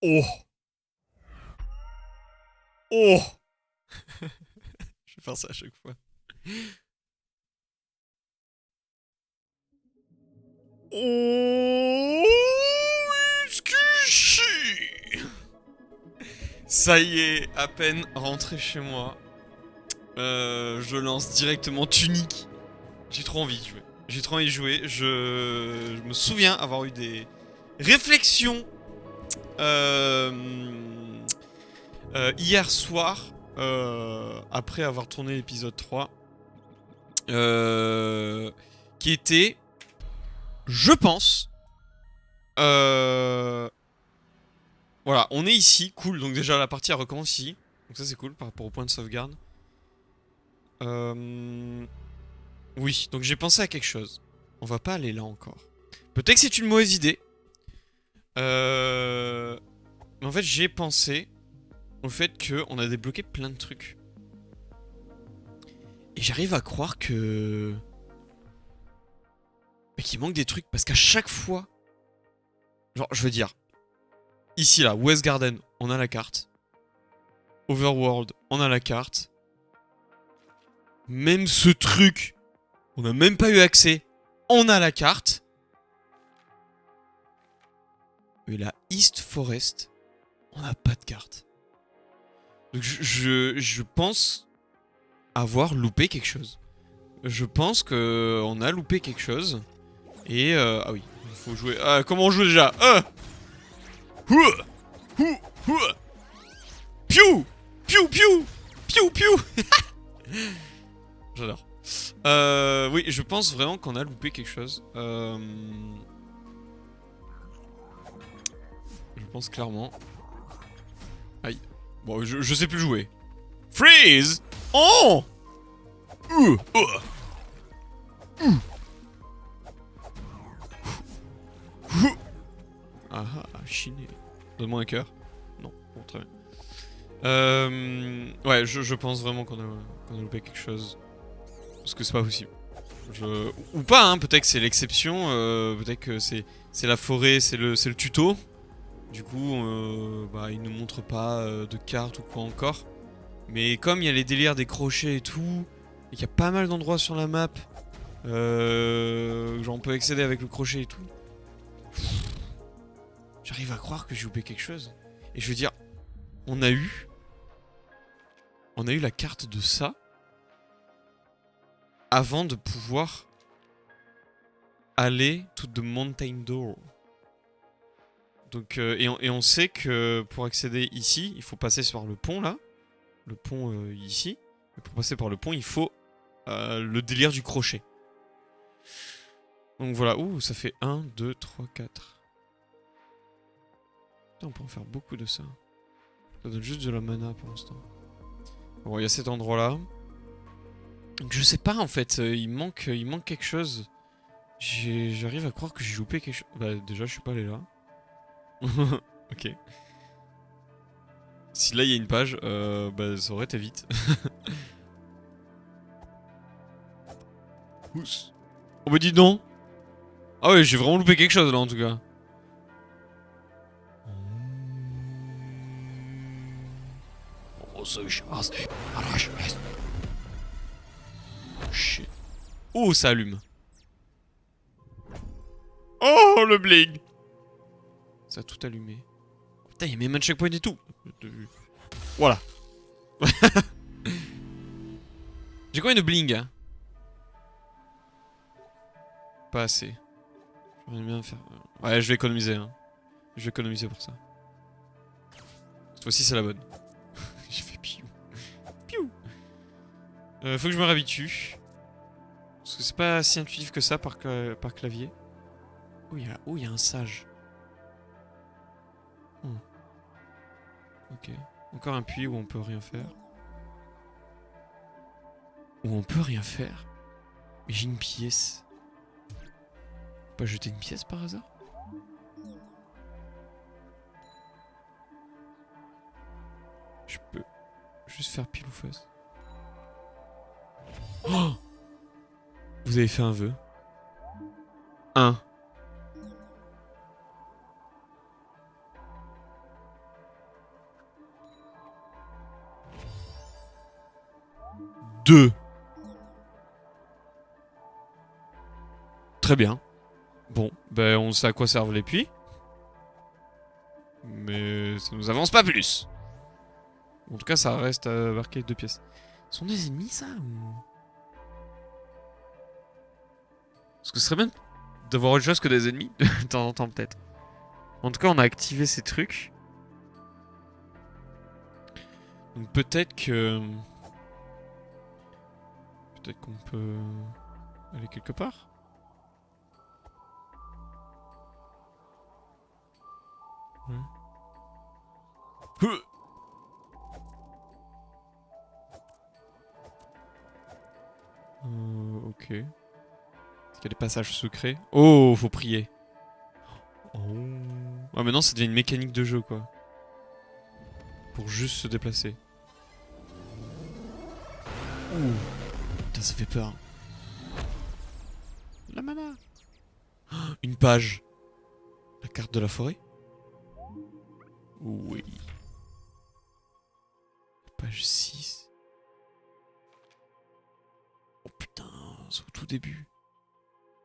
Oh! Oh! Je vais faire ça à chaque fois. Oh! Excuse. Ça y est, à peine rentré chez moi. Je lance directement Tunic. J'ai trop envie de jouer. J'ai trop envie de jouer. Je me souviens avoir eu des réflexions euh, hier soir, après avoir tourné l'épisode 3, euh, qui était, je pense, euh, voilà, on est ici, cool, donc déjà la partie elle recommence ici, donc ça c'est cool par rapport au point de sauvegarde. Euh, oui, donc j'ai pensé à quelque chose. On va pas aller là encore. Peut-être que c'est une mauvaise idée. Mais en fait, j'ai pensé au fait qu'on a débloqué plein de trucs. Et j'arrive à croire que... Mais qu'il manque des trucs, parce qu'à chaque fois... Genre, je veux dire, ici là, West Garden, on a la carte. Overworld, on a la carte. Même ce truc, on n'a même pas eu accès, on a la carte. Mais la East Forest, on n'a pas de carte. Donc je pense avoir loupé quelque chose. Je pense que on a loupé quelque chose. Et ah oui, il faut jouer. Ah, comment on joue déjà? Piou! Piou piou! Piou piou! J'adore. Oui, je pense vraiment qu'on a loupé quelque chose. Je pense clairement. Aïe. Bon, je sais plus jouer. Freeze! Oh! Ah ah, chiné. Donne-moi un cœur. Non, bon, très bien. Ouais, je pense vraiment qu'on a loupé quelque chose. Parce que c'est pas possible. Ou pas, hein, peut-être que c'est l'exception, peut-être que c'est la forêt, c'est le tuto. Du coup, bah, il nous montre pas de carte ou quoi encore. Mais comme il y a les délires des crochets et tout, et qu'il y a pas mal d'endroits sur la map, genre on peut accéder avec le crochet et tout, j'arrive à croire que j'ai loupé quelque chose. Et je veux dire, on a eu, on a eu la carte de ça avant de pouvoir aller to the mountain door. Donc, et on sait que pour accéder ici, il faut passer par le pont là. Le pont ici. Et pour passer par le pont, il faut le délire du crochet. Donc voilà, ouh, ça fait 1, 2, 3, 4. Putain, on peut en faire beaucoup de ça. Ça donne juste de la mana pour l'instant. Bon, il y a cet endroit là. Donc je sais pas en fait, il manque quelque chose. J'arrive à croire que j'ai loupé quelque chose. Bah déjà, je suis pas allé là. Ok. Si là il y a une page, bah ça aurait été vite. Oups. On me dit non. Ah ouais, j'ai vraiment loupé quelque chose là en tout cas. Shit. Oh, ça allume. Oh, le bling. Ça a tout allumé. Putain, il y a même un checkpoint et tout. Voilà. J'ai combien de bling hein? Pas assez. J'aurais bien faire. Ouais, je vais économiser. Hein. Je vais économiser pour ça. Cette fois-ci, c'est la bonne. J'ai fait piou. Piou. Faut que je me réhabitue. Parce que c'est pas si intuitif que ça par clavier. Oh, il y a un sage. Hmm. Ok. Encore un puits où on peut rien faire. Où on peut rien faire. Mais j'ai une pièce. Faut pas jeter une pièce par hasard? Je peux juste faire pile ou face. Oh! Vous avez fait un vœu. Un. 2. Très bien. Bon, ben on sait à quoi servent les puits. Mais ça nous avance pas plus. En tout cas, ça reste marqué 2 pièces. Ce sont des ennemis, ça ou... Parce que ce serait bien d'avoir autre chose que des ennemis, de temps en temps, peut-être. En tout cas, on a activé ces trucs. Donc peut-être que... Peut-être qu'on peut... aller quelque part. Ouais. Ok. Est-ce qu'il y a des passages secrets? Oh, faut prier. Oh. Ah, maintenant ça devient une mécanique de jeu, quoi. Pour juste se déplacer. Ouh. Putain, ça fait peur. La mana. Une page. La carte de la forêt? Oui. Page 6. Oh putain, c'est au tout début.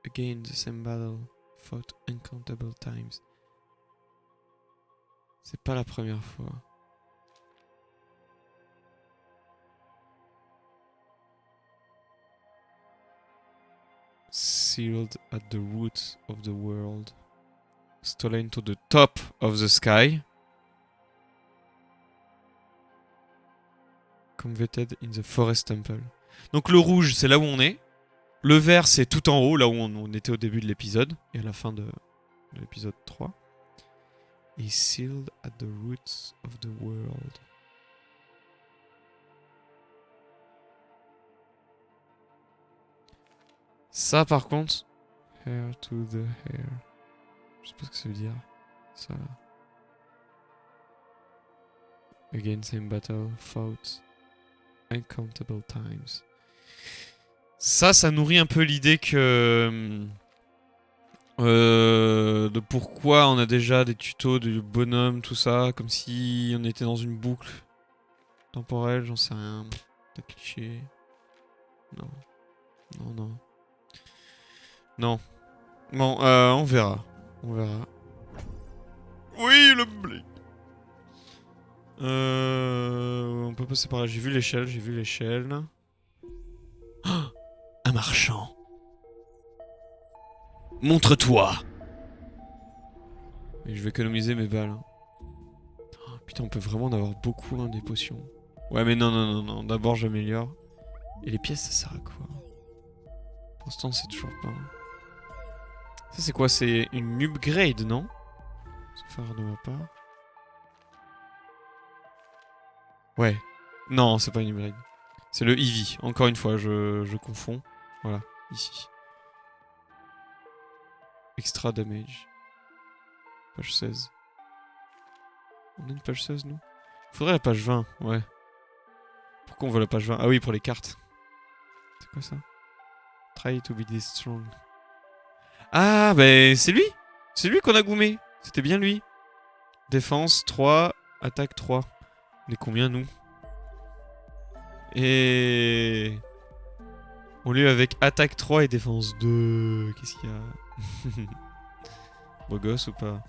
Again, the same battle. Fought uncountable times. C'est pas la première fois. Sealed at the roots of the world. Stolen to the top of the sky. Converted in the forest temple. Donc le rouge, c'est là où on est. Le vert, c'est tout en haut, là où on était au début de l'épisode. Et à la fin de l'épisode 3. Et sealed at the roots of the world. Ça, par contre... Hair to the hair. Je sais pas ce que ça veut dire. Ça là. Again, same battle, fought uncountable times. Ça nourrit un peu l'idée que... de pourquoi on a déjà des tutos de bonhomme, tout ça, comme si on était dans une boucle temporelle, j'en sais rien. Des clichés. Non. Non, non. Non. Bon, on verra. On verra. Oui, le blé. On peut passer par là. J'ai vu l'échelle, j'ai vu l'échelle. Oh, un marchand. Montre-toi. Et je vais économiser mes balles. Oh, putain, on peut vraiment en avoir beaucoup, hein, des potions. Ouais, mais non, non, non, non. D'abord, j'améliore. Et les pièces, ça sert à quoi? Pour l'instant, c'est toujours pas. Ça, c'est quoi? C'est une upgrade, non? Sauf erreur de ma part. Ouais. Non, c'est pas une upgrade. C'est le Eevee. Encore une fois, je confonds. Voilà, ici. Extra damage. Page 16. On a une page 16, nous? Faudrait la page 20, ouais. Pourquoi on veut la page 20? Ah oui, pour les cartes. C'est quoi ça? Try to be this strong. Ah, bah c'est lui! C'est lui qu'on a goumé. C'était bien lui. Défense 3, attaque 3. On est combien, nous? Et... on lui avec attaque 3 et défense 2. Qu'est-ce qu'il y a? Beau gosse ou pas?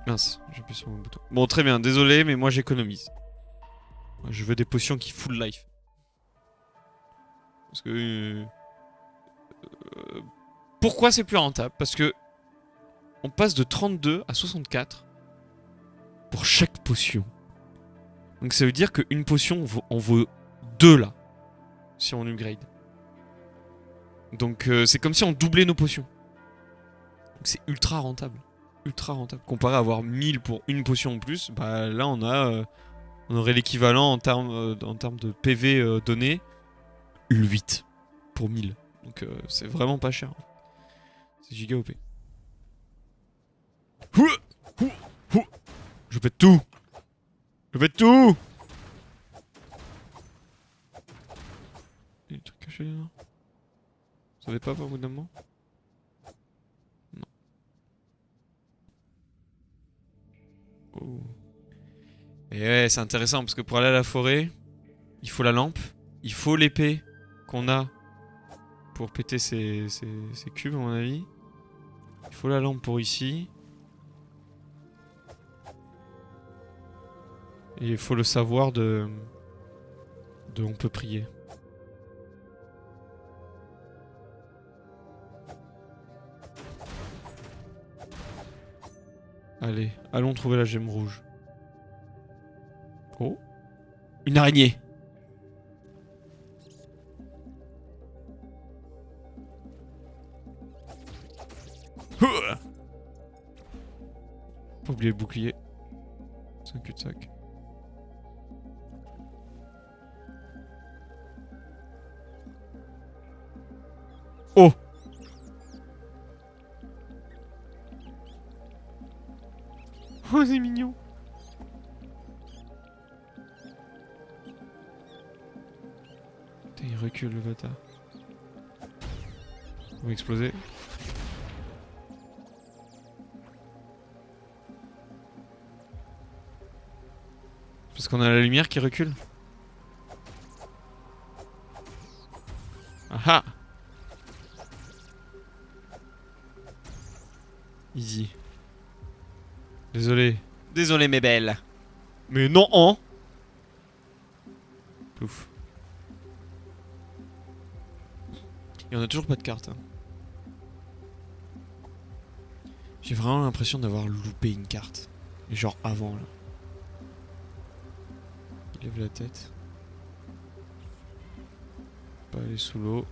Mince, j'appuie sur mon bouton. Bon, très bien, désolé, mais moi j'économise. Je veux des potions qui full life. Parce que... pourquoi c'est plus rentable? Parce que... on passe de 32 à 64 pour chaque potion. Donc ça veut dire qu'une potion en vaut 2 là. Si on upgrade. Donc c'est comme si on doublait nos potions. Donc c'est ultra rentable. Ultra rentable. Comparé à avoir 1000 pour une potion en plus, bah là on a... on aurait l'équivalent en termes de PV donné. 8 pour 1000. Donc c'est vraiment pas cher. C'est giga OP. Je pète tout. Je pète tout. Il y a des trucs cachés là. Vous savez pas au bout d'un moment? Non. Oh. Et ouais, c'est intéressant parce que pour aller à la forêt, Il faut la lampe. Il faut l'épée qu'on a pour péter ces cubes, à mon avis. Il faut la lampe pour ici. Et il faut le savoir de on peut prier. Allez, allons trouver la gemme rouge. Oh, une araignée. Pas oublier le bouclier. C'est un cul-de-sac. Oh! Oh, c'est mignon. Putain, il recule le bâtard. On va exploser. Parce qu'on a la lumière qui recule. Ah ah! Easy. Désolé. Désolé mes belles. Mais non, hein. Pouf. Et on a toujours pas de carte. Hein. J'ai vraiment l'impression d'avoir loupé une carte. Et genre avant là. Il lève la tête. Pas aller sous l'eau.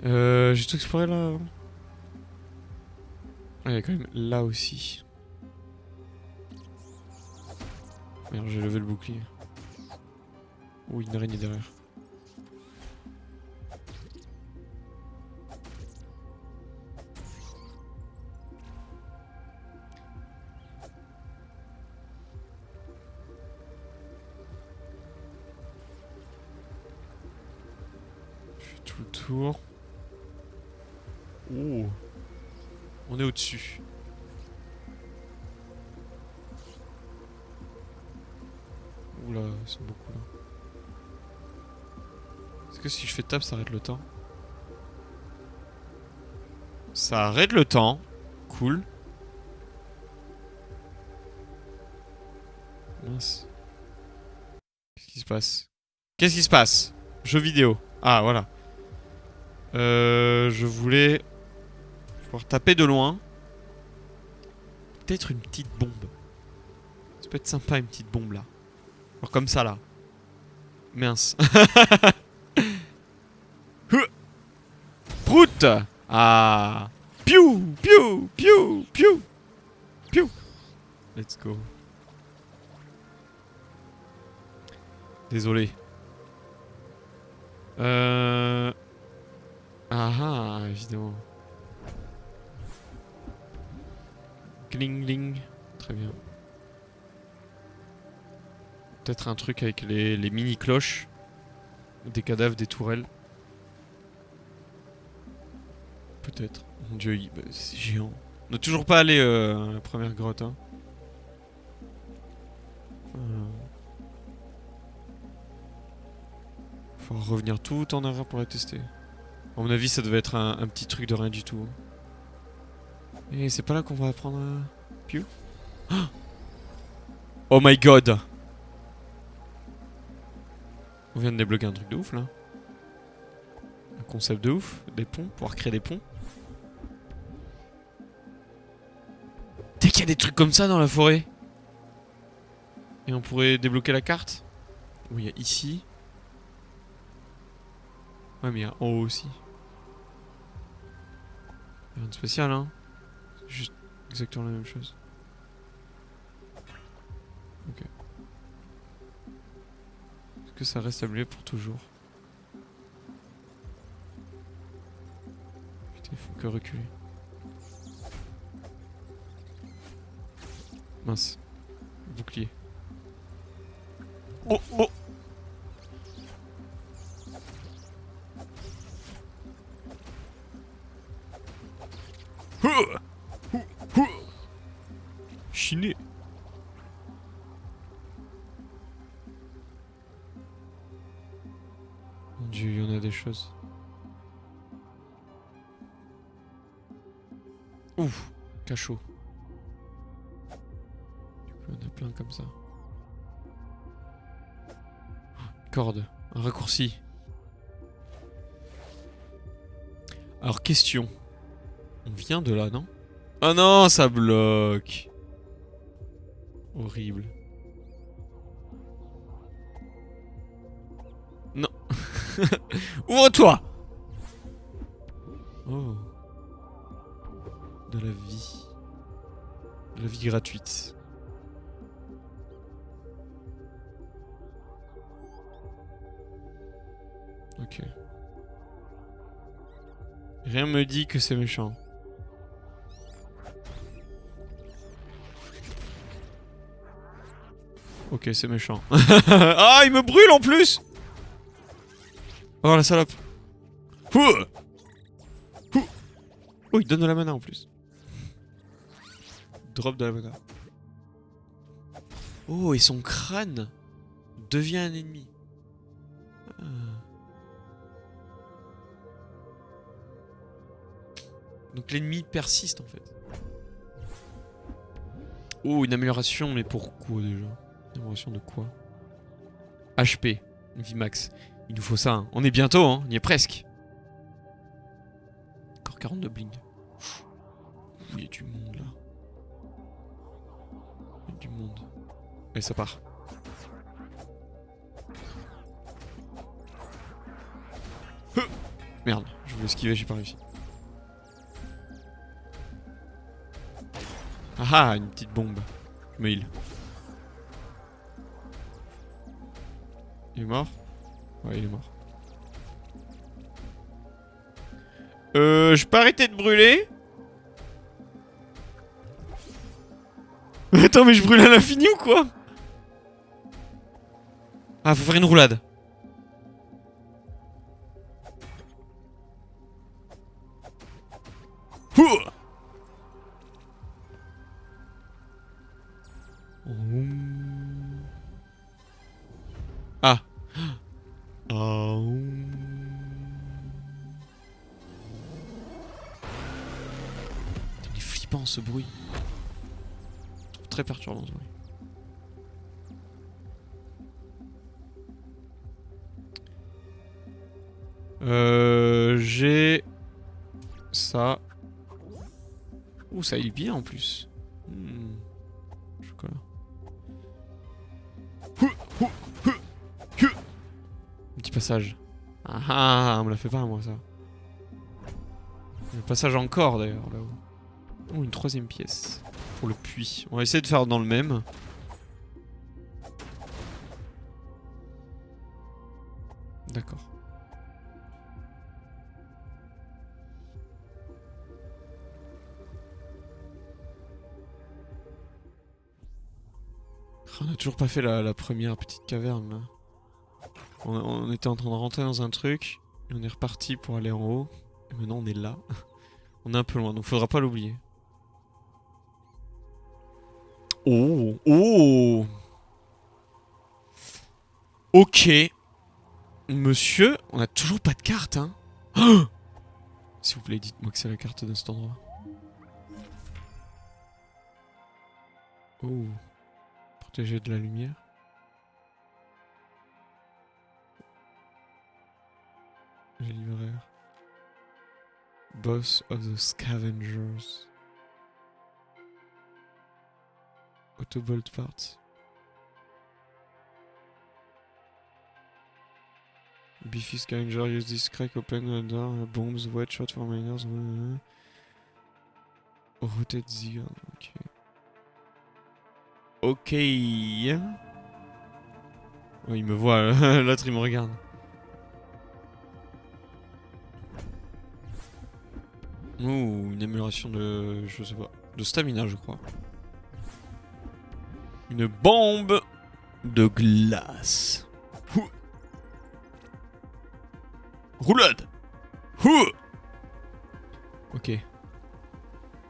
J'ai tout exploré là. Ah, il y a quand même là aussi. Merde, j'ai levé le bouclier. Oh, une araignée derrière. Je fais tout le tour. Oh. On est au-dessus. Oula, ils sont beaucoup là. Est-ce que si je fais table, ça arrête le temps? Ça arrête le temps. Cool. Mince. Qu'est-ce qui se passe? Qu'est-ce qui se passe? Jeu vidéo. Ah, voilà. Je voulais pouvoir taper de loin. Peut-être une petite bombe. Ça peut être sympa une petite bombe là. Alors comme ça là. Mince. Prout. Ah. Piou, piou, piou, piou, piou. Let's go. Désolé. Ah ah, évidemment. Gling gling. Très bien. Peut-être un truc avec les mini-cloches. Des cadavres, des tourelles. Peut-être. Mon dieu, bah, c'est géant. On n'a toujours pas allé à la première grotte. Hein. Faut revenir tout en arrière pour la tester. À mon avis, ça devait être un petit truc de rien du tout. Et c'est pas là qu'on va apprendre à... Piu. Oh my god! On vient de débloquer un truc de ouf là. Un concept de ouf. Des ponts, pouvoir créer des ponts. Dès qu'il y a des trucs comme ça dans la forêt. Et on pourrait débloquer la carte. Oui, il y a ici. Ouais, mais il y a en haut aussi. Rien de spécial, hein. C'est juste exactement la même chose. Ok. Est-ce que ça reste tablé pour toujours? Putain, il faut que reculer. Mince. Bouclier. Oh, oh! Chiné. chose. Ouf, cachot. Du coup, on a plein comme ça. Corde, un raccourci. Alors, question. On vient de là, non? Oh non, ça bloque. Horrible. Non. Ouvre-toi. Oh. De la vie. De la vie gratuite. Ok. Rien me dit que c'est méchant. Ok, c'est méchant. Ah, il me brûle en plus. Oh, la salope. Ouh. Ouh. Oh, il donne de la mana en plus. Drop de la mana. Oh, et son crâne devient un ennemi. Ah. Donc l'ennemi persiste en fait. Oh, une amélioration, mais pourquoi déjà? Une amélioration de quoi? HP, vie max. Il nous faut ça, hein. On est bientôt, hein. On y est presque. Encore 42 bling. Il y a du monde là. Il y a du monde. Allez, ça part. Merde, je voulais esquiver, j'ai pas réussi. Ah ah, une petite bombe. Je me heal. Il est mort? Ouais, il est mort. Je peux arrêter de brûler? Attends, mais je brûle à l'infini ou quoi? Ah, faut faire une roulade. Ouh. Ah. Oh. Il est flippant ce bruit. Je trouve très perturbant ce bruit. J'ai ça. Ouh, ça il bien en plus. Chocolat. Petit passage. Ah ah, on me l'a fait pas moi ça. Un passage encore d'ailleurs là-haut. Oh, une troisième pièce. Pour le puits. On va essayer de faire dans le même. D'accord. On a toujours pas fait la première petite caverne là. On était en train de rentrer dans un truc, et on est reparti pour aller en haut, et maintenant on est là. On est un peu loin, donc faudra pas l'oublier. Oh, oh. Ok. Monsieur, on a toujours pas de carte, hein. Oh, s'il vous plaît, dites-moi que c'est la carte de cet endroit. Oh. Protéger de la lumière. J'ai libraire. Boss of the Scavengers. Autobolt parts. Beefy Scavenger, use this crack, open the door, bombs, wet shot for miners. Rotate the gun, ok. Ok. Oh, il me voit, l'autre il me regarde. Oh, une amélioration de... je sais pas. De stamina, je crois. Une bombe de glace. Ouh. Roulade. Ouh. Ok.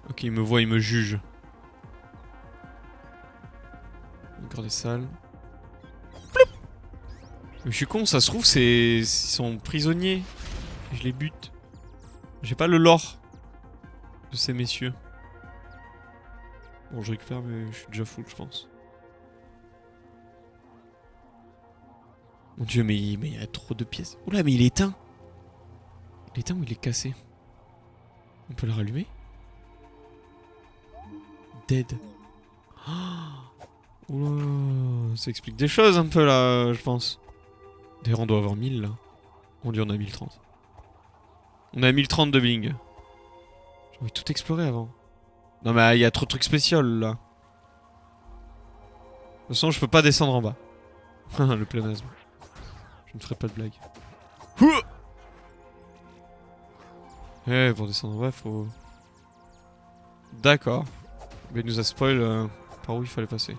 Ok, il me voit, il me juge. Encore des salles. Ploup. Mais je suis con, ça se trouve, c'est... ils sont prisonniers. Je les bute. J'ai pas le lore de ces messieurs. Bon, je récupère, mais je suis déjà full, je pense. Mon dieu, mais il y a trop de pièces. Oula, mais il est éteint. Il est éteint ou il est cassé? On peut le rallumer? Dead. Oh, oula, ça explique des choses un peu là, je pense. D'ailleurs, on doit avoir 1000 là. On dit on a 1030. On a 1030 de bling. J'ai envie de tout explorer avant. Non mais il y a trop de trucs spéciaux là. De toute façon, je peux pas descendre en bas. Le pléonasme. Je ne ferai pas de blague. Eh, pour descendre en bas, faut... D'accord. Mais il nous a spoil par où il fallait passer.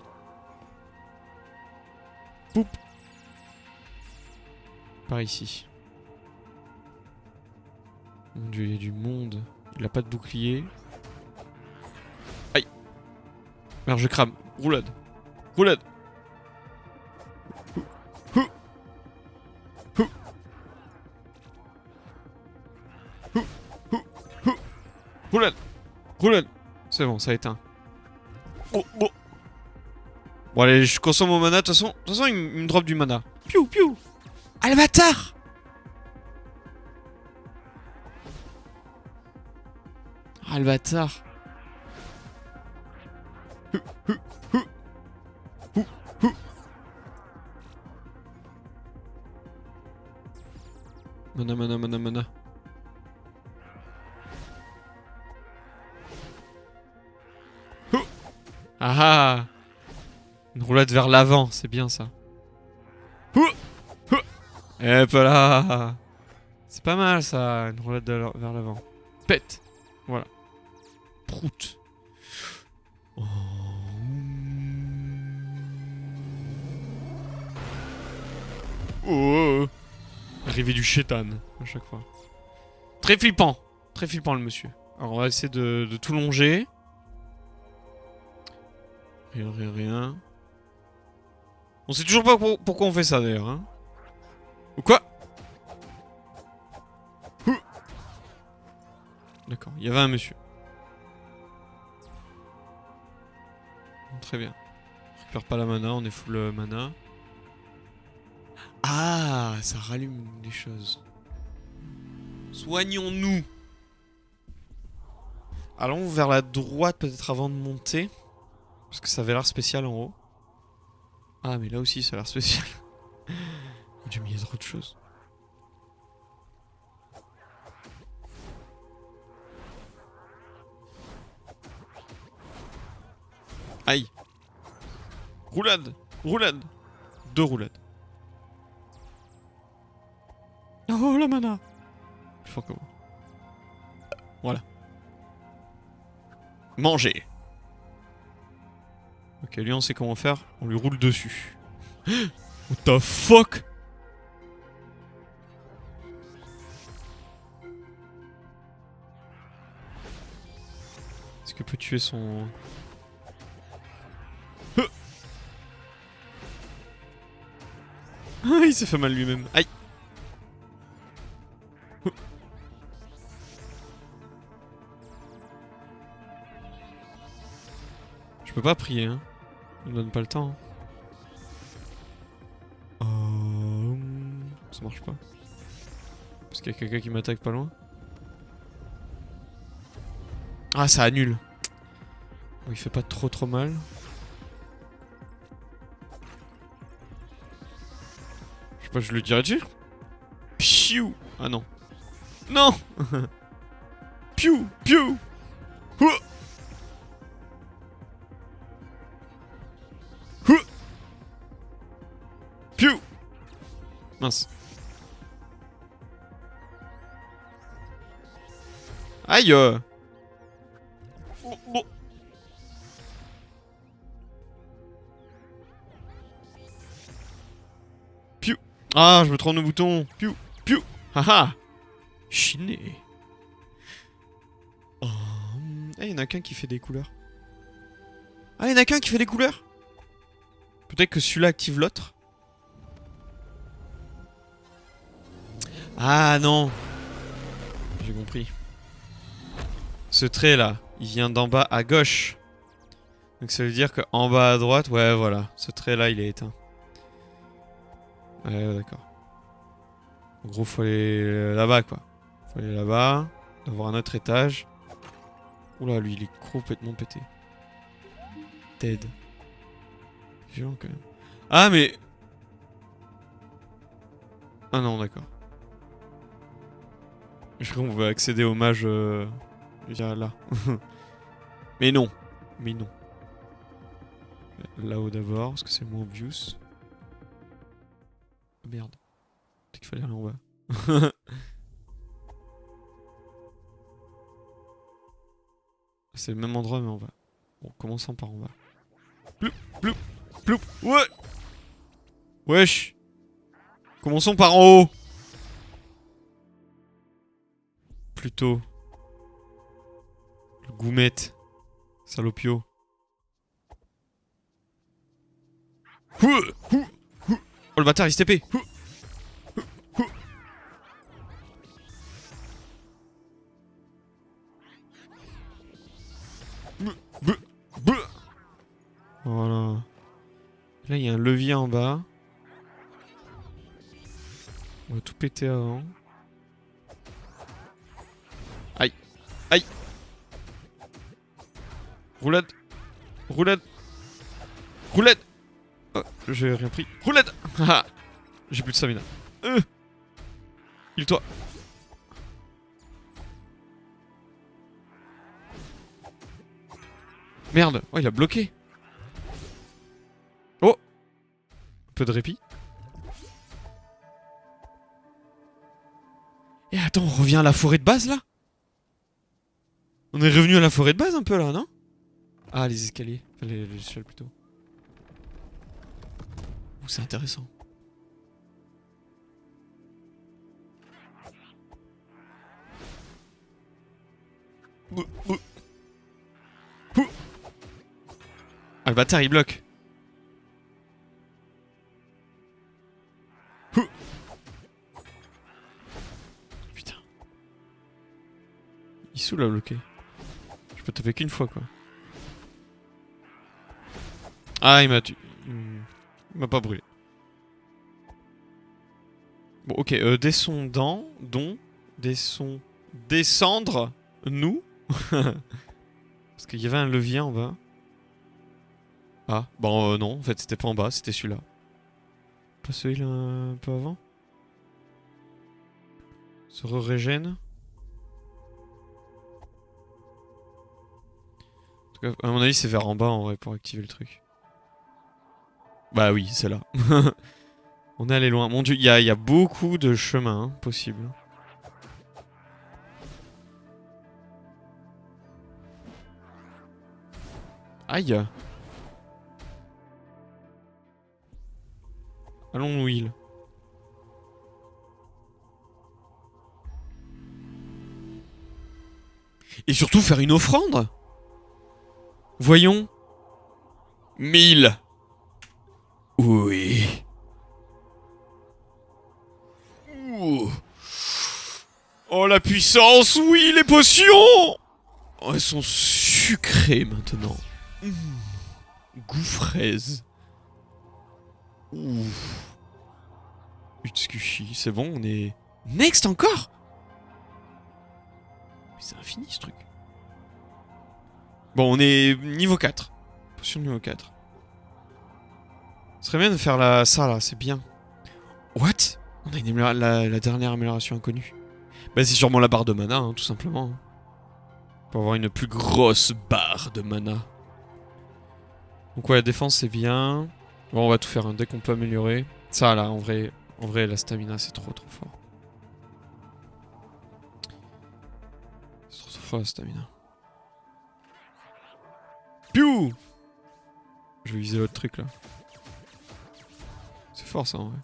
Poup. Par ici. Mon dieu, il y a du monde. Il a pas de bouclier. Aïe. Merde, je crame. Roulade. Roulade. Roulade. Roulade. C'est bon, ça a éteint. Oh, bon. Bon, allez, je consomme mon mana. De toute façon, il me drop du mana. Piou, piou. Ah, le bâtard! Ah, le bâtard. Mana, mana, mana, mana. Ah ah! Une roulade vers l'avant, c'est bien ça. Et voilà! C'est pas mal ça, une roulade vers l'avant. Pète! Voilà. Prout. Oh. Oh. Arrivé du chétan à chaque fois. Très flippant le monsieur. Alors on va essayer de tout longer. Rien, rien, rien. On sait toujours pas pourquoi on fait ça d'ailleurs. Hein. Ou quoi? D'accord, il y avait un monsieur. Très bien. On récupère pas la mana, on est full mana. Ah, ça rallume les choses. Soignons-nous. Allons vers la droite peut-être avant de monter. Parce que ça avait l'air spécial en haut. Ah, mais là aussi ça a l'air spécial. Dieu, mais il y a trop de choses. Aïe. Roulade. Roulade. 2 roulades. Oh la mana. Plus fort que moi. Voilà. Manger. Ok, lui on sait comment faire. On lui roule dessus. What the fuck? Est-ce que peut tuer son... Ah, il s'est fait mal lui-même. Aïe. Je peux pas prier, hein. Il me donne pas le temps. Ça marche pas. Parce qu'il y a quelqu'un qui m'attaque pas loin. Ah, ça annule. Bon, il fait pas trop mal. Je sais pas, je le dirais dessus. Piou. Ah non. Non. Piou, piou. Piou. Mince. Aïe. Oh, oh. Piou. Ah, je me trompe de bouton. Piou, piou. Haha. Chiné. Oh. Ah, il y en a qu'un qui fait des couleurs. Ah, il y en a qu'un qui fait des couleurs. Peut-être que celui-là active l'autre. Ah non. j'ai compris. Ce trait là, il vient d'en bas à gauche. Donc ça veut dire qu'en bas à droite, ouais voilà, ce trait là il est éteint. Ouais d'accord. En gros faut aller là-bas quoi. Faut aller là-bas, avoir un autre étage. Oula lui il est complètement pété. Dead. Violent quand même. Ah mais... Ah non d'accord. Je crois qu'on pouvait accéder aux mages via là. Mais non. Mais non. Là-haut d'abord, parce que c'est moins obvious. Oh, merde. Peut-être qu'il fallait aller en bas. C'est le même endroit mais en bas. Bon, commençons par en bas. Ploup, ploup, ploup. Ouais. Wesh. Commençons par en haut. Plutôt. Le goumette. Salopio. Oh le bâtard il se TP. Voilà. Là il y a un levier en bas. On va tout péter avant. Aïe. Aïe. Roulade. Roulade. Roulade. Oh, j'ai rien pris. Roulade. J'ai plus de stamina. Il-toi. Merde. Oh il a bloqué. Oh. Un peu de répit. Et attends, on revient à la forêt de base là? On est revenu à la forêt de base un peu là, non? Ah, les escaliers. Enfin, les échelles plutôt. Ouh, c'est intéressant. Ah, le bâtard il bloque. Putain. Il saoule à bloquer. Je peux taper qu'une fois quoi. Ah, il m'a tué. Il m'a pas brûlé. Bon, ok, descendant, descendre, nous. Parce qu'il y avait un levier en bas. Ah, bon, non, en fait, c'était pas en bas, c'était celui-là. Pas celui-là un peu avant? Se régène. En tout cas, à mon avis, c'est vers en bas en vrai pour activer le truc. Bah oui, c'est là. On est allé loin. Mon dieu, il y a beaucoup de chemins hein, possibles. Aïe. Allons, Will. Et surtout faire une offrande. Voyons. 1000. Oui. Ouh. Oh la puissance, oui, les potions. Oh, elles sont sucrées maintenant. Goût fraise. Ouh. Utsukushi, c'est bon, on est... Next encore. C'est infini ce truc. Bon, on est niveau 4. Potion niveau 4. Ce serait bien de faire ça là, c'est bien. What? On a la dernière amélioration inconnue. Bah c'est sûrement la barre de mana, hein, tout simplement. Pour avoir une plus grosse barre de mana. Donc ouais, la défense c'est bien. Bon, on va tout faire hein, dès qu'on peut améliorer. Ça là, en vrai la stamina c'est trop fort. C'est trop fort la stamina. Piou! Je vais viser l'autre truc là. C'est fort ça en vrai.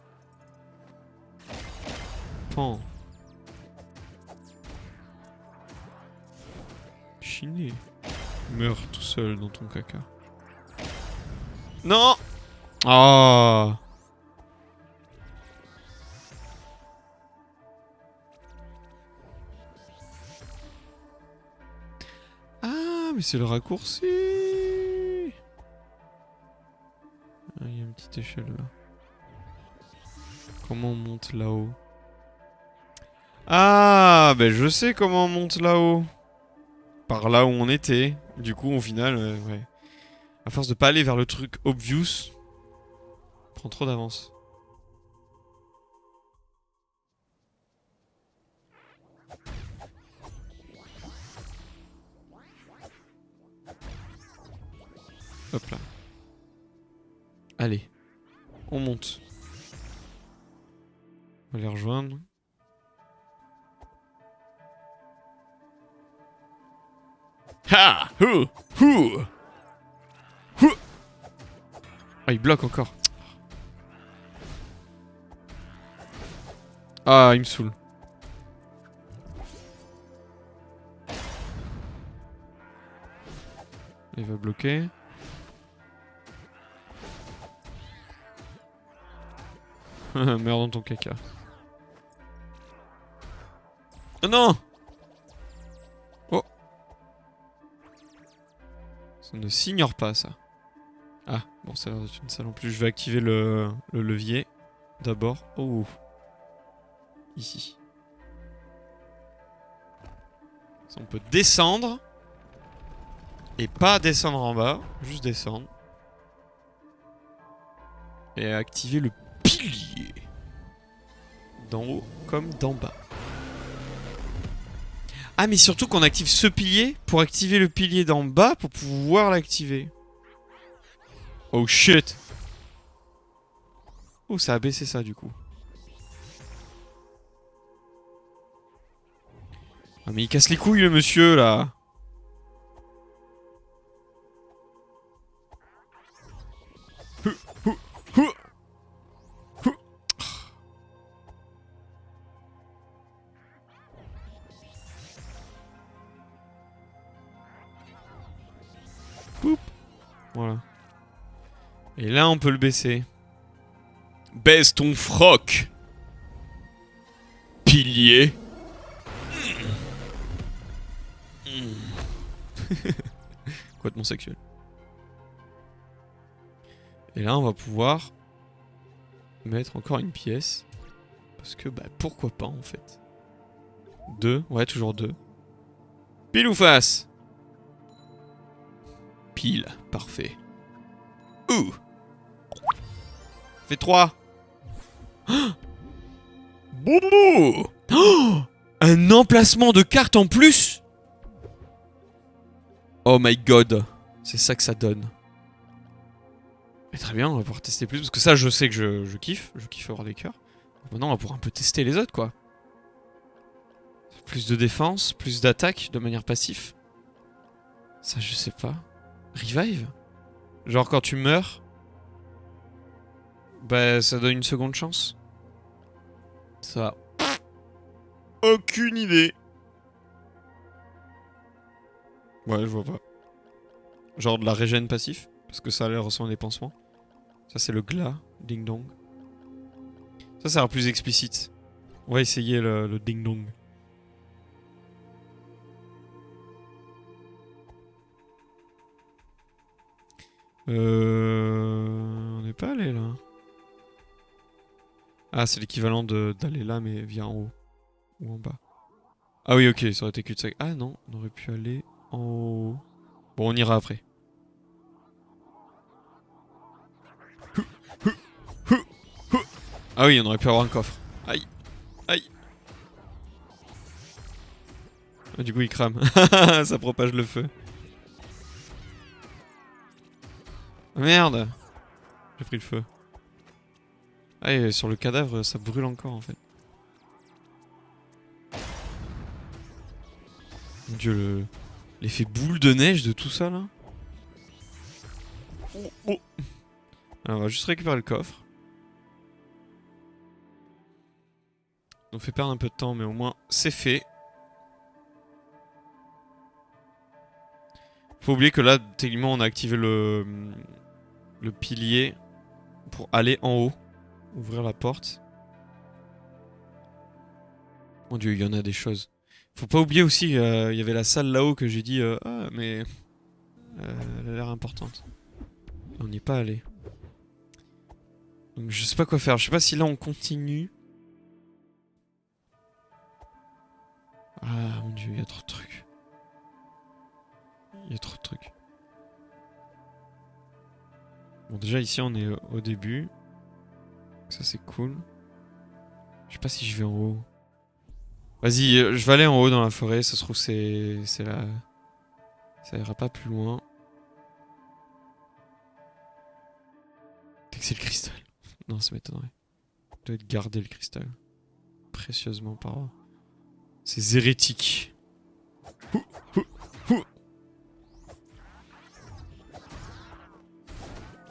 Pan. Chiné. Meurs tout seul dans ton caca. Non! Oh! mais c'est le raccourci. Ah, il y a une petite échelle là. Comment on monte là-haut? Ah, ben je sais comment on monte là-haut. Par là où on était. Du coup, au final, ouais. À force de pas aller vers le truc obvious, on prend trop d'avance. Hop là. Allez. On monte. On va les rejoindre. Ha! Hou! Hou! Hou! Ah, il bloque encore. Ah, il me saoule. Il va bloquer. Meurs dans ton caca. Oh non! Oh! Ça ne s'ignore pas, ça. Ah, bon, ça a l'air d'être une salle en plus. Je vais activer le levier. D'abord. Oh! Ici. Ça, on peut descendre. Et pas descendre en bas. Juste descendre. Et activer le pilier. D'en haut comme d'en bas. Ah, mais surtout qu'on active ce pilier pour activer le pilier d'en bas pour pouvoir l'activer. Oh shit. Oh, ça a baissé ça du coup. Ah, mais il casse les couilles le monsieur là. Poup. Voilà. Et là, on peut le baisser. Baisse ton froc. Pilier. Complètement sexuel. Et là, on va pouvoir mettre encore une pièce. Parce que, bah, pourquoi pas, en fait. 2. Ouais, toujours 2. Pile ou face? Pile. Parfait. Ouh. Fait 3. Boubou. Oh, un emplacement de carte en plus. Oh my god. C'est ça que ça donne. Et très bien, on va pouvoir tester plus. Parce que ça, je sais que je kiffe. Je kiffe avoir des cœurs. Maintenant, on va pouvoir un peu tester les autres, quoi. Plus de défense, plus d'attaque de manière passive. Ça, je sais pas. Revive? Genre, quand tu meurs, bah, ça donne une seconde chance. Ça. Aucune idée. Ouais, je vois pas. Genre de la régène passif. Parce que ça a l'air ressent des pansements. Ça, c'est le glas. Ding dong. Ça a l'air plus explicite. On va essayer le ding dong. On n'est pas allé là. Ah, c'est l'équivalent d'aller là, mais via en haut. Ou en bas. Ah oui, ok, ça aurait été cul-de-sac. Ah non, on aurait pu aller en haut. Bon, on ira après. Ah oui, on aurait pu avoir un coffre. Aïe, aïe. Ah, du coup, il crame. Ça propage le feu. Merde. J'ai pris le feu. Ah, et sur le cadavre, ça brûle encore en fait. Mon dieu, l'effet boule de neige de tout ça là. Oh, oh. Alors, on va juste récupérer le coffre. On fait perdre un peu de temps, mais au moins c'est fait. Faut oublier que là, techniquement, on a activé le pilier pour aller en haut. Ouvrir la porte. Mon dieu, il y en a des choses. Faut pas oublier aussi, il y avait la salle là-haut que j'ai dit, ah, mais Elle a l'air importante. On n'y est pas allé. Donc je sais pas quoi faire. Je sais pas si là on continue. Ah mon dieu, il y a trop de trucs. Il y a trop de trucs. Bon déjà ici on est au début. Ça c'est cool. Je sais pas si je vais en haut. Vas-y, je vais aller en haut dans la forêt. Ça se trouve c'est là. Ça ira pas plus loin. Peut-être que c'est le cristal. Non, ça m'étonnerait. Je dois garder le cristal. Précieusement par là. Ces hérétiques.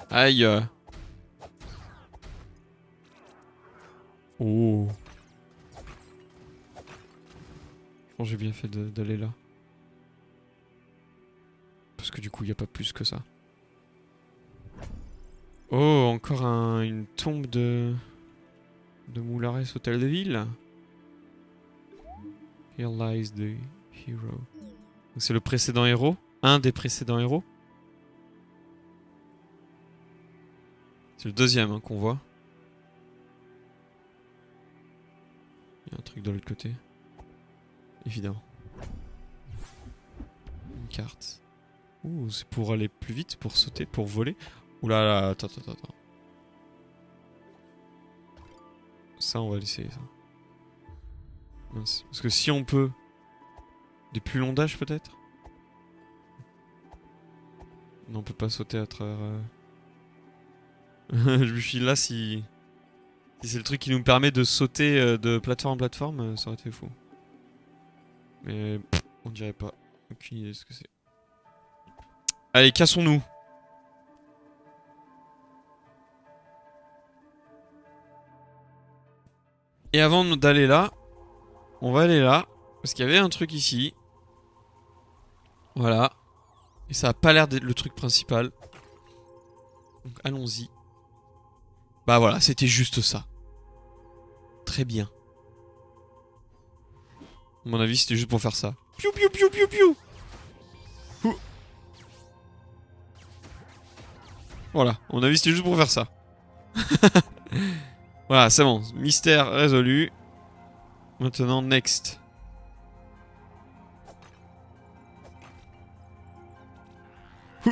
Aïe. Oh. Je pense que j'ai bien fait d'aller là. Parce que du coup, il n'y a pas plus que ça. Oh, encore une tombe de Moulares Hôtel de Ville. Here lies the hero. C'est le précédent héros. Un des précédents héros. C'est le deuxième hein, qu'on voit. Il y a un truc de l'autre côté. Évidemment. Une carte. Ouh, c'est pour aller plus vite, pour sauter, pour voler. Ouh là là, attends. Ça, on va l'essayer, ça. Mince. Parce que si on peut... Des plus longs dash, peut-être? Non, on peut pas sauter à travers... Je me suis là, si c'est le truc qui nous permet de sauter de plateforme en plateforme, ça aurait été fou. Mais on dirait pas. Aucune idée de ce que c'est. Allez, cassons-nous. Et avant d'aller là, on va aller là. Parce qu'il y avait un truc ici. Voilà. Et ça a pas l'air d'être le truc principal. Donc allons-y. Bah voilà, c'était juste ça. Très bien. À mon avis, c'était juste pour faire ça. Piou piou piou piou piou. Ouh. Voilà, à mon avis, c'était juste pour faire ça. Voilà, c'est bon. Mystère résolu. Maintenant, next. Ouh.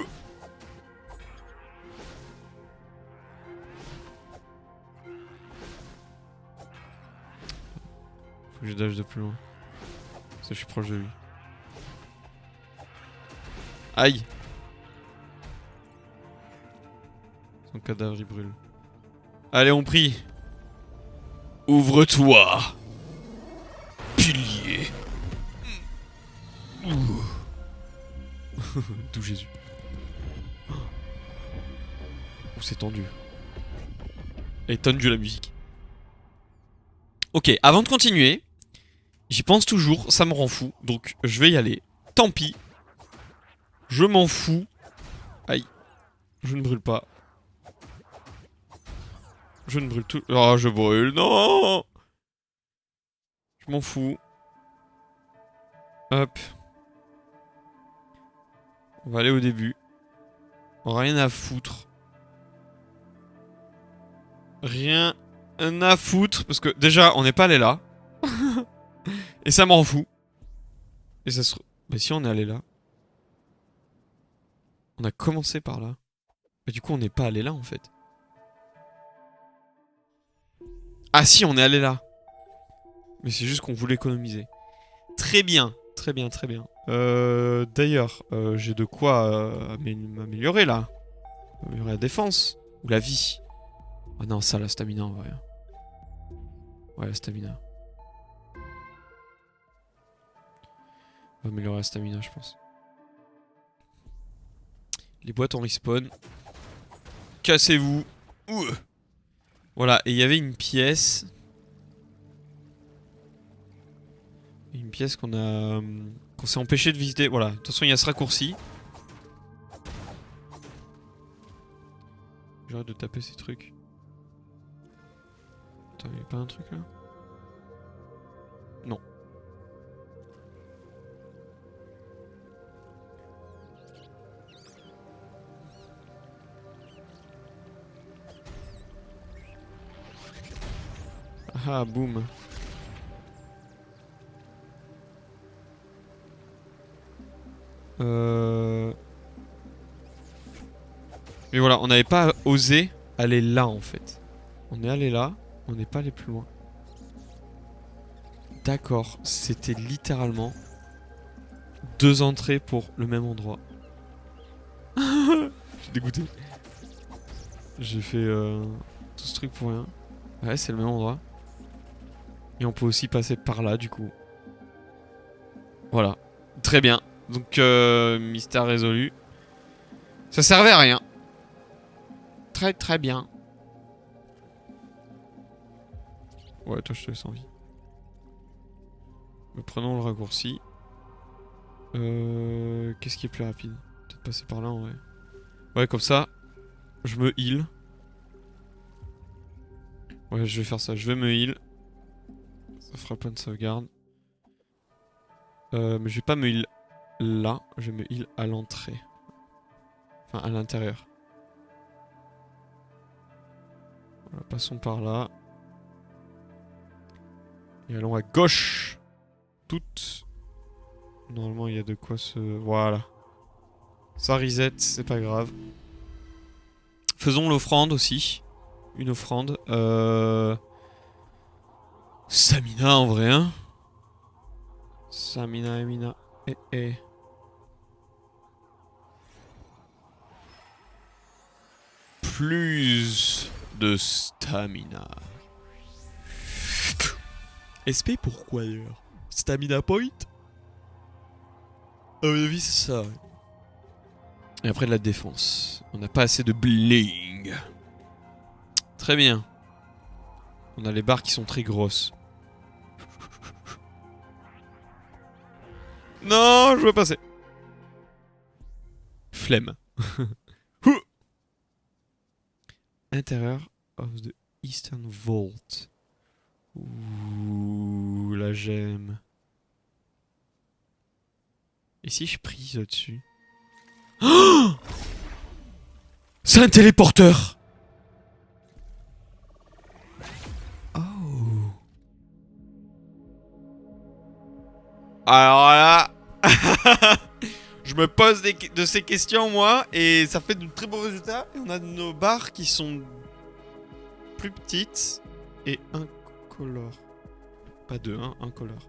Faut que je dodge de plus loin. Parce que je suis proche de lui. Aïe. Son cadavre il brûle. Allez, on prie. Ouvre-toi. Pilier. D'où Jésus. Oh, c'est tendu. Elle est tendue la musique. Ok, avant de continuer, j'y pense toujours, ça me rend fou, donc je vais y aller. Tant pis. Je m'en fous. Aïe. Je ne brûle pas. Je ne brûle tout. Oh, je brûle. Non. Je m'en fous. Hop. On va aller au début. Rien à foutre. Rien à foutre. Parce que déjà, on n'est pas allé là. Et ça m'en fout. Et ça se... Mais si on est allé là. On a commencé par là. Mais du coup, on n'est pas allé là en fait. Ah si, on est allé là. Mais c'est juste qu'on voulait économiser. Très bien. Très bien, très bien. D'ailleurs, j'ai de quoi m'améliorer là. Améliorer la défense. Ou la vie. Ah non, ça, la stamina en vrai. Ouais, la stamina. On va améliorer la stamina, je pense. Les boîtes en respawn. Cassez-vous. Voilà, et il y avait une pièce. Une pièce qu'on a... qu'on s'est empêché de visiter. Voilà, de toute façon, il y a ce raccourci. J'arrête de taper ces trucs. Attends, il y a pas un truc là? Non. Ah, boum. Mais voilà, on n'avait pas osé aller là en fait. On est allé là, on n'est pas allé plus loin. D'accord, c'était littéralement 2 entrées pour le même endroit. Je suis dégoûté. J'ai fait tout ce truc pour rien. Ouais, c'est le même endroit. Et on peut aussi passer par là du coup. Voilà. Très bien. Donc, mystère résolu. Ça servait à rien. Très très bien. Ouais, toi je te laisse en vie. Mais prenons le raccourci. Qu'est-ce qui est plus rapide? Peut-être passer par là en vrai. Ouais, comme ça, je me heal. Ouais, je vais faire ça. Je vais me heal. Ça fera plein de sauvegarde. Mais je vais pas me heal là. Je vais me heal à l'entrée. Enfin, à l'intérieur. Voilà, passons par là. Et allons à gauche. Toutes. Normalement, il y a de quoi se... Voilà. Ça reset, c'est pas grave. Faisons l'offrande aussi. Une offrande. Samina en vrai, hein. Samina et Mina. Eh. Plus de stamina. SP pourquoi d'ailleurs? Stamina point? À mon avis, c'est ça. Et après de la défense. On n'a pas assez de bling. Très bien. On a les barres qui sont très grosses. Non, je veux passer. Flemme. Intérieur of the Eastern Vault. Ouh, la gemme. Et si je prise là-dessus? Oh, c'est un téléporteur! Oh. Alors là... Je me pose de ces questions, moi, et ça fait de très beaux résultats. Et on a nos barres qui sont plus petites et incolores. Pas deux, hein, incolores.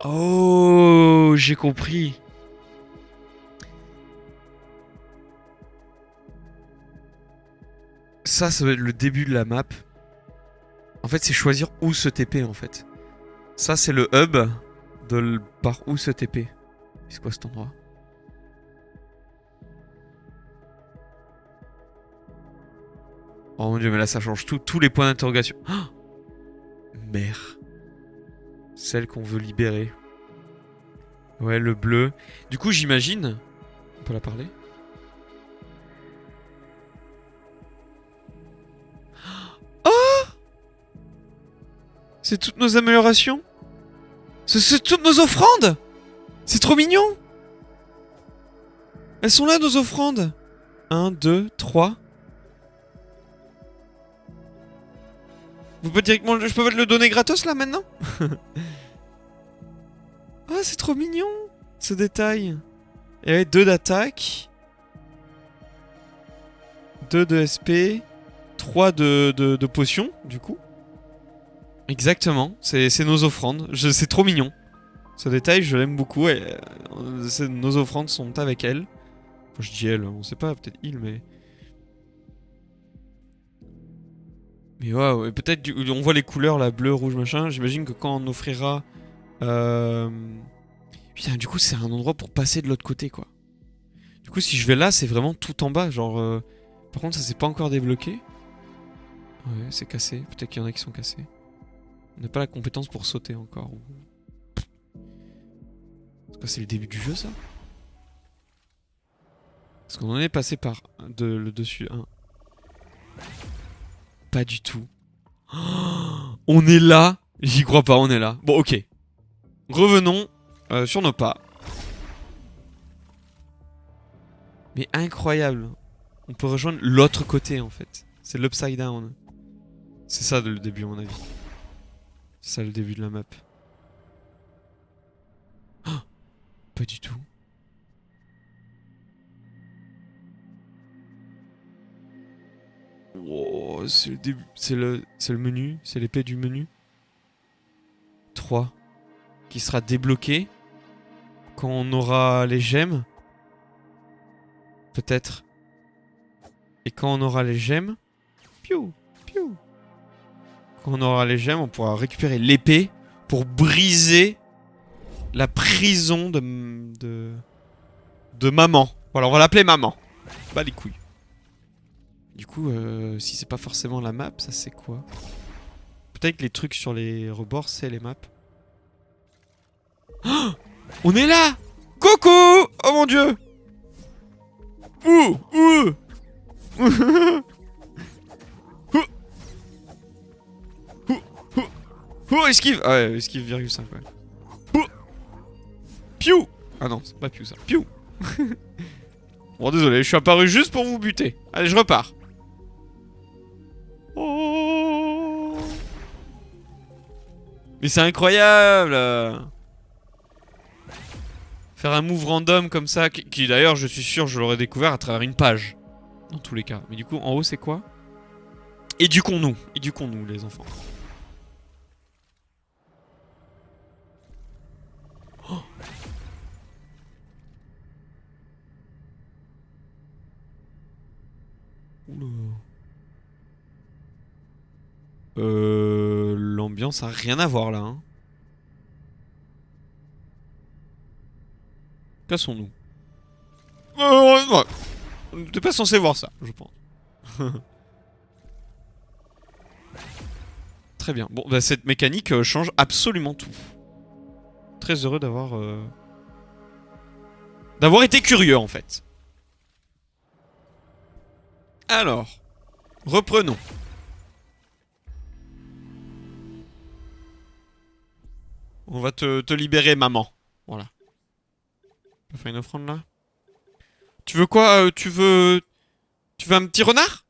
Oh, j'ai compris. Ça va être le début de la map. En fait, c'est choisir où se TP, en fait. Ça, c'est le hub de par où se TP. C'est quoi cet endroit? Oh mon dieu, mais là, ça change tout. Tous les points d'interrogation. Oh, mère. Celle qu'on veut libérer. Ouais, le bleu. Du coup, j'imagine... On peut la parler? Oh! C'est toutes nos améliorations? C'est toutes nos offrandes! C'est trop mignon! Elles sont là, nos offrandes! 1, 2, 3. Vous pouvez directement... Je peux le donner gratos, là, maintenant? Ah, c'est trop mignon, ce détail. Et ouais, 2 d'attaque. 2 de SP. 3 de potions, du coup. Exactement, c'est nos offrandes. C'est trop mignon. Ce détail, je l'aime beaucoup. Et, nos offrandes sont avec elle. Enfin, je dis elle, on sait pas, peut-être il, mais... Mais waouh, et peut-être on voit les couleurs, là, bleu, rouge, machin. J'imagine que quand on offrira... Putain, du coup, c'est un endroit pour passer de l'autre côté, quoi. Du coup, si je vais là, c'est vraiment tout en bas, genre... Par contre, ça s'est pas encore débloqué. Ouais, c'est cassé. Peut-être qu'il y en a qui sont cassés. On n'a pas la compétence pour sauter encore. Parce que c'est le début du jeu, ça? Parce qu'on en est passé par le dessus 1. Pas du tout. Oh, on est là. J'y crois pas, on est là. Bon, ok. Revenons sur nos pas. Mais incroyable. On peut rejoindre l'autre côté, en fait. C'est l'upside down. C'est ça le début à mon avis. C'est ça le début de la map. Oh, pas du tout. Wow, c'est le début. C'est le menu. C'est l'épée du menu. 3. Qui sera débloqué quand on aura les gemmes. Peut-être. Et quand on aura les gemmes. Piou, piou. Quand on aura les gemmes, on pourra récupérer l'épée pour briser la prison de maman. Voilà, on va l'appeler maman. Bah les couilles. Du coup, si c'est pas forcément la map, ça c'est quoi? Peut-être que les trucs sur les rebords, c'est les maps. Oh, on est là! Coucou! Oh mon dieu! Ouh! Ouh! Oh, esquive! Ah ouais, esquive virgule 5, ouais. Oh, piou! Ah non, c'est pas piou ça. Piou! Bon, désolé, je suis apparu juste pour vous buter. Allez, je repars. Oh! Mais c'est incroyable! Faire un move random comme ça, qui d'ailleurs, je suis sûr, je l'aurais découvert à travers une page. Dans tous les cas. Mais du coup, en haut, c'est quoi? Éduquons-nous. Éduquons-nous, les enfants. Oh. L'ambiance a rien à voir là. Hein. Cassons-nous. Ouais. On n'était pas censé voir ça, je pense. Très bien. Bon, bah, cette mécanique change absolument tout. Très heureux d'avoir été curieux en fait. Alors, reprenons. On va te libérer, maman. Voilà. On va faire une offrande là. Tu veux quoi? Tu veux un petit renard?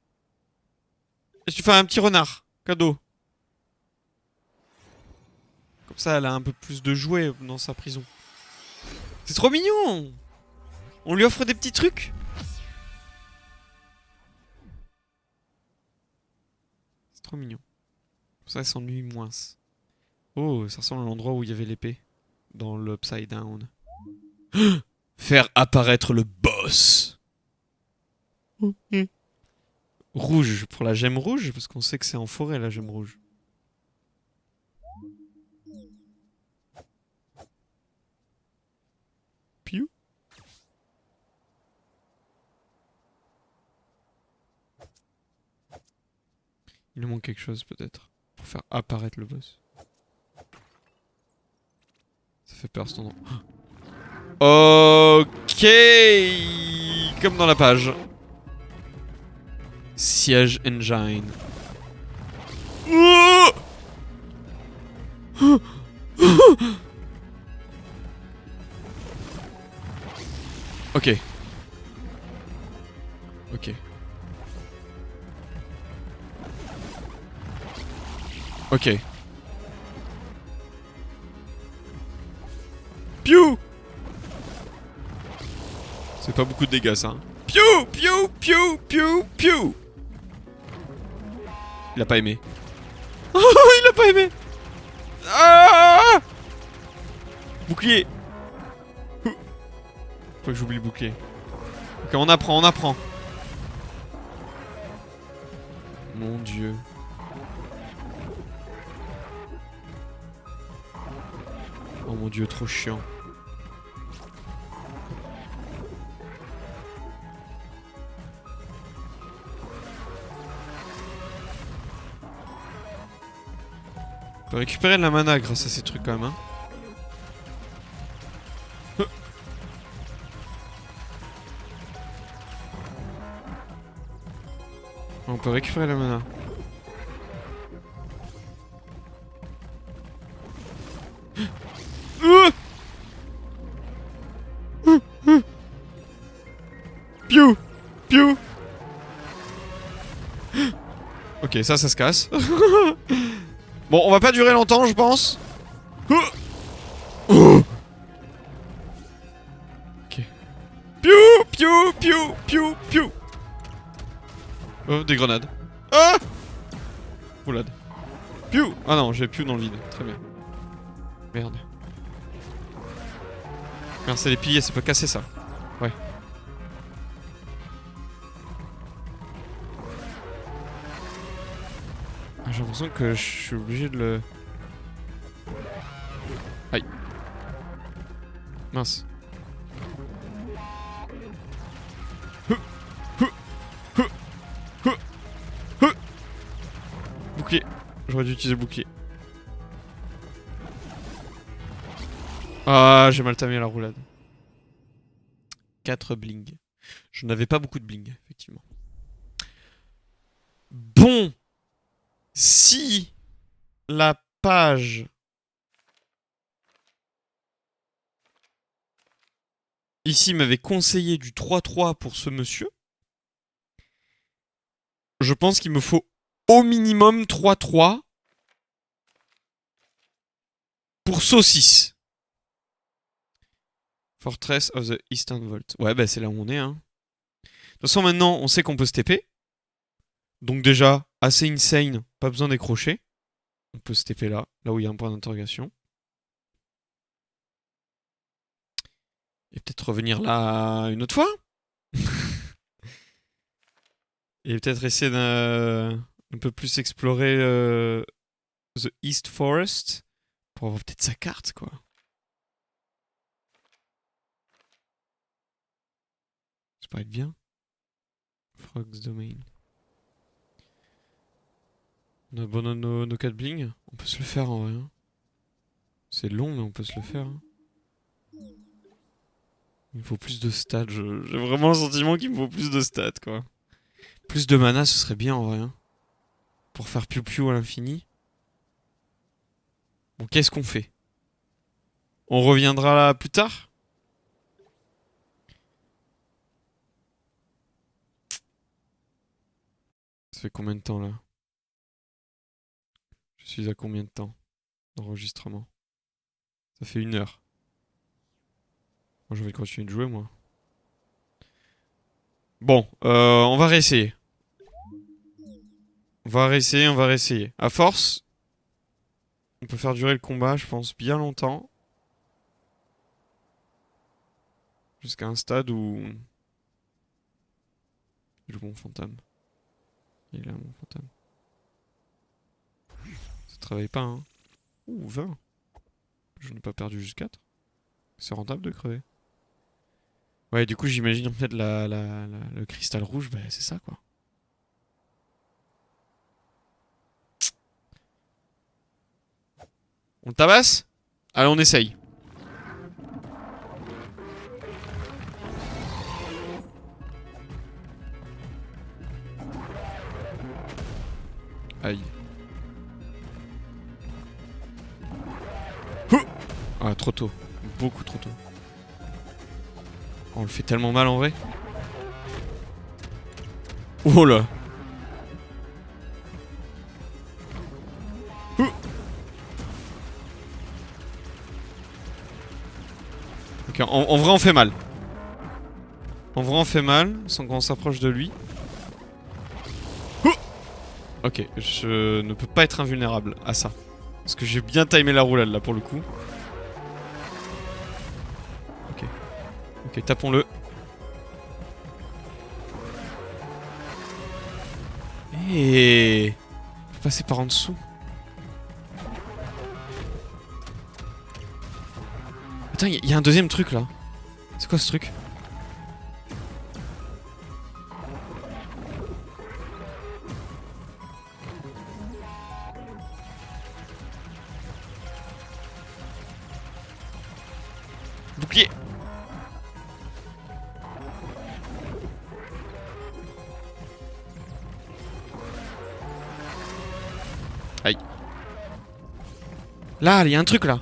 Est-ce que tu fais un petit renard? Cadeau. Comme ça, elle a un peu plus de jouets dans sa prison. C'est trop mignon! On lui offre des petits trucs? C'est trop mignon. Comme ça, elle s'ennuie moins. Oh, ça ressemble à l'endroit où il y avait l'épée. Dans l'Upside Down. Faire apparaître le boss. Okay. Rouge, pour la gemme rouge, parce qu'on sait que c'est en forêt la gemme rouge. Piou. Il nous manque quelque chose peut-être. Pour faire apparaître le boss. Ça fait peur cet endroit. Ok. Comme dans la page. Siege Engine. Ok. Ok. Ok. Piou! C'est pas beaucoup de dégâts ça. Hein. Piou! Piou! Piou! Piou! Piou! Il a pas aimé. Il a pas aimé! Ah! Bouclier! Faut que j'oublie le bouclier. Ok, on apprend, on apprend. Mon dieu. Oh mon dieu, trop chiant. On peut récupérer de la mana grâce à ces trucs quand même, hein. On peut récupérer la mana. Piou! Piou! Ok. Ok, ça se casse. Bon, on va pas durer longtemps, je pense. Ok. Piou, piou, piou, piou, piou. Oh, des grenades. Ah! Roulade. Piou! Ah non, j'ai piou dans le vide. Très bien. Merde. Merde, c'est les piliers, ça peut casser ça. Ouais. Ah, j'ai l'impression que je suis obligé de le... Aïe. Mince. Bouclier. J'aurais dû utiliser le bouclier. Ah, j'ai mal tamé la roulade. 4 bling. Je n'avais pas beaucoup de bling, effectivement. Bon. Si la page ici m'avait conseillé du 3-3 pour ce monsieur, je pense qu'il me faut au minimum 3-3 pour saucisse. Fortress of the Eastern Vault. Ouais, bah c'est là où on est, hein. De toute façon, maintenant, on sait qu'on peut se TP. Donc déjà, assez insane, pas besoin décrocher. On peut se TP là, là où il y a un point d'interrogation. Et peut-être revenir là une autre fois. Et peut-être essayer d'un peu plus explorer The East Forest. Pour avoir peut-être sa carte, quoi. Ça pourrait être bien. Frog's Domain. On abandonne nos 4 bling. On peut se le faire en vrai. Hein. C'est long, mais on peut se le faire. Hein. Il me faut plus de stats. J'ai vraiment le sentiment qu'il me faut plus de stats, quoi. Plus de mana, ce serait bien en vrai. Hein. Pour faire piou-piou à l'infini. Bon, qu'est-ce qu'on fait? On reviendra là plus tard? Ça fait combien de temps là? Je suis à combien de temps d'enregistrement? Ça fait 1 heure. Moi j'ai envie de continuer de jouer moi. Bon, on va réessayer. On va réessayer, on va réessayer. À force, on peut faire durer le combat, je pense, bien longtemps. Jusqu'à un stade où... Il est où mon fantôme? Il est là mon fantôme. Ça travaille pas, hein. Ouh, 20. Je n'ai pas perdu juste 4. C'est rentable de crever. Ouais, du coup, j'imagine en fait le cristal rouge, bah c'est ça quoi. On le tabasse? Allez, on essaye. Aïe. Ah, trop tôt. Beaucoup trop tôt. On le fait tellement mal en vrai. Oh là. Ok, en vrai on fait mal. En vrai on fait mal, sans qu'on s'approche de lui. Ok, je ne peux pas être invulnérable à ça. Parce que j'ai bien timé la roulade là pour le coup. Ok. Ok, tapons-le. Et faut passer par en dessous. Attends, il y a un deuxième truc là. C'est quoi ce truc? Bouclier. Aïe. Là, il y a un truc là.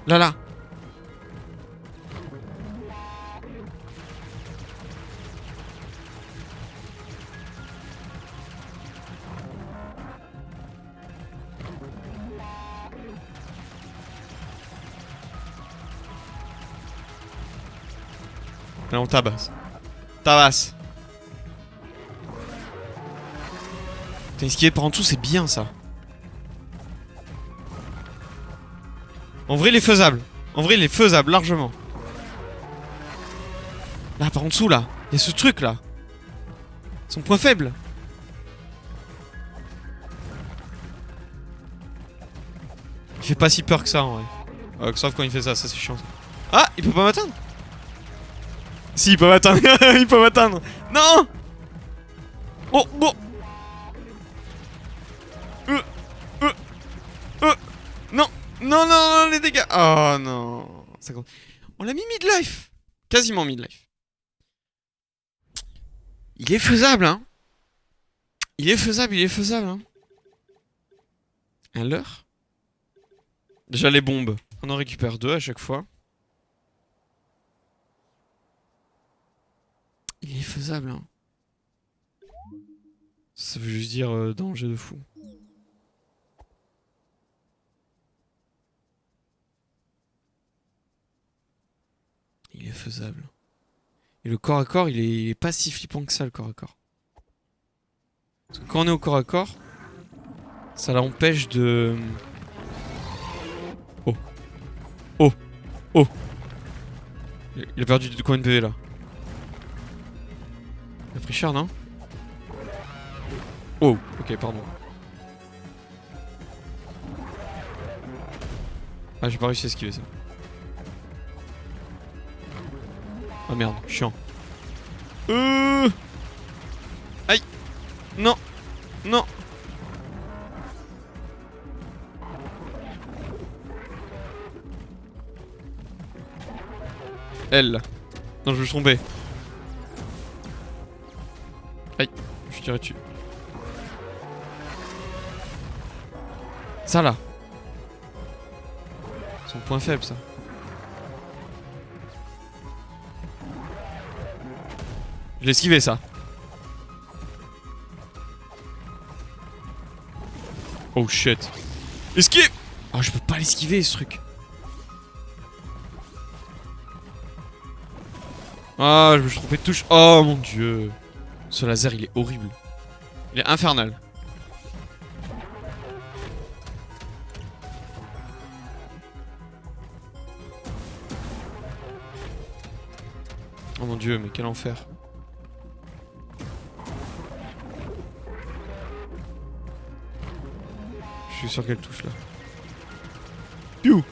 Là, là. Allez, on tabasse. Tabasse. Putain, esquiver par en dessous, c'est bien ça. En vrai, il est faisable. En vrai, il est faisable, largement. Là, par en dessous, là. Il y a ce truc, là. Son point faible. Il fait pas si peur que ça, en vrai. Sauf quand il fait ça, ça c'est chiant. Ça. Ah, il peut pas m'atteindre. Si, il peut m'atteindre. Il peut m'atteindre. Non. Oh, bon. Non. Non, non, non, les dégâts. Oh, non. On l'a mis mid-life. Quasiment mid-life. Il est faisable, hein. Il est faisable, hein. Un leurre. Déjà les bombes. On en récupère 2 à chaque fois. Il est faisable, hein. Ça veut juste dire danger de fou. Il est faisable. Et le corps à corps, il est pas si flippant que ça, le corps à corps. Parce que quand on est au corps à corps, ça l'empêche de... Oh. Oh. Oh. Il a perdu de combien de PV là? Il a pris cher, non? Oh, ok, pardon. Ah, j'ai pas réussi à esquiver ça. Ah merde, chiant. Aïe. Non. Non. Elle. Non, je me suis trompé. Aïe, je tirais dessus. Ça là. Son point faible, ça. Je l'ai esquivé, ça. Oh shit. Esquive. Oh, je peux pas l'esquiver, ce truc. Ah, je me suis trompé de touche. Oh mon dieu. Ce laser, il est horrible. Il est infernal. Oh mon dieu, mais quel enfer. Je suis sur quelle touche là? Piou.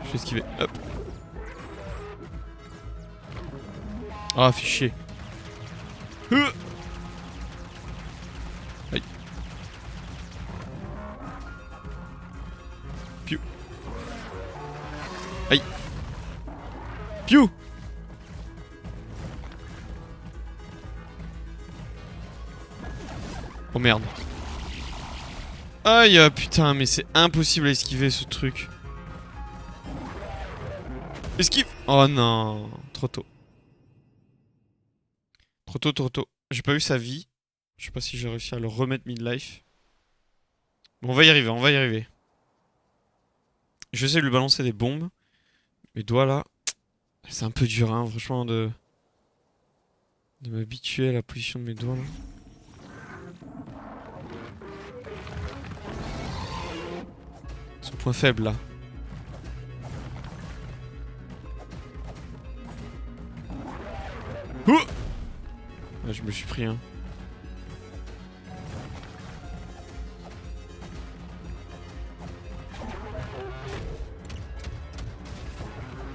Je vais esquiver. Hop. Ah, fichier. Aïe. Piou. Aïe. Piou. Oh merde. Aïe, putain, mais c'est impossible à esquiver ce truc. Esquive. Oh non, trop tôt. Trop tôt, trop tôt. J'ai pas vu sa vie. Je sais pas si j'ai réussi à le remettre mid-life. Bon, on va y arriver, on va y arriver. Je vais essayer de lui balancer des bombes. Mes doigts là, c'est un peu dur, hein, franchement, de m'habituer à la position de mes doigts là. Son point faible là. Ouh! Ah, je me suis pris un.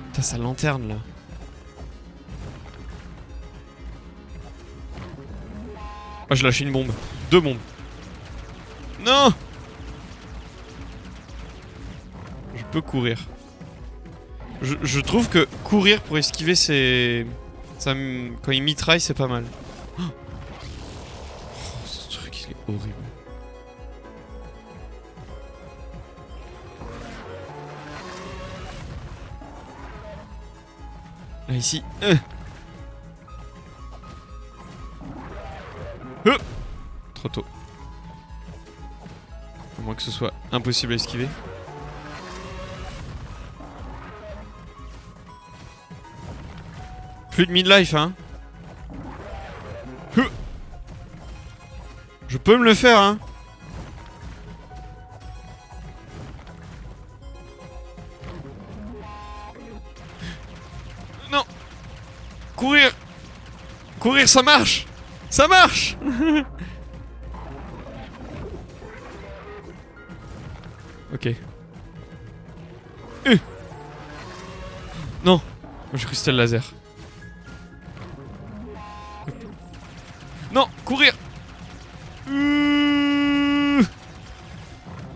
Putain, sa lanterne là. Ah, j'ai lâché une bombe. 2 bombes. Non! Je peux courir. Je trouve que courir pour esquiver c'est... quand il mitraille c'est pas mal. Oh, ce truc il est horrible. Là ici. Trop tôt. À moins que ce soit impossible à esquiver. Plus de midlife, hein. Je peux me le faire, hein. Non. Courir. Courir, ça marche. Ça marche. Ok. Non. J'ai cru que c'était le laser. Non, courir.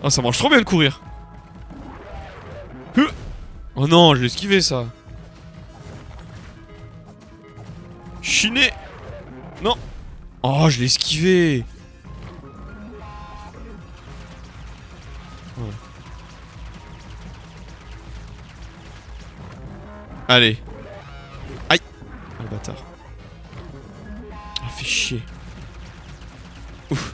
Oh, ça marche trop bien de courir. Oh non, je l'ai esquivé ça. Chiné. Non. Oh, je l'ai esquivé. Voilà. Allez. Aïe. Oh, le bâtard. Oh, fait chier. Ouf.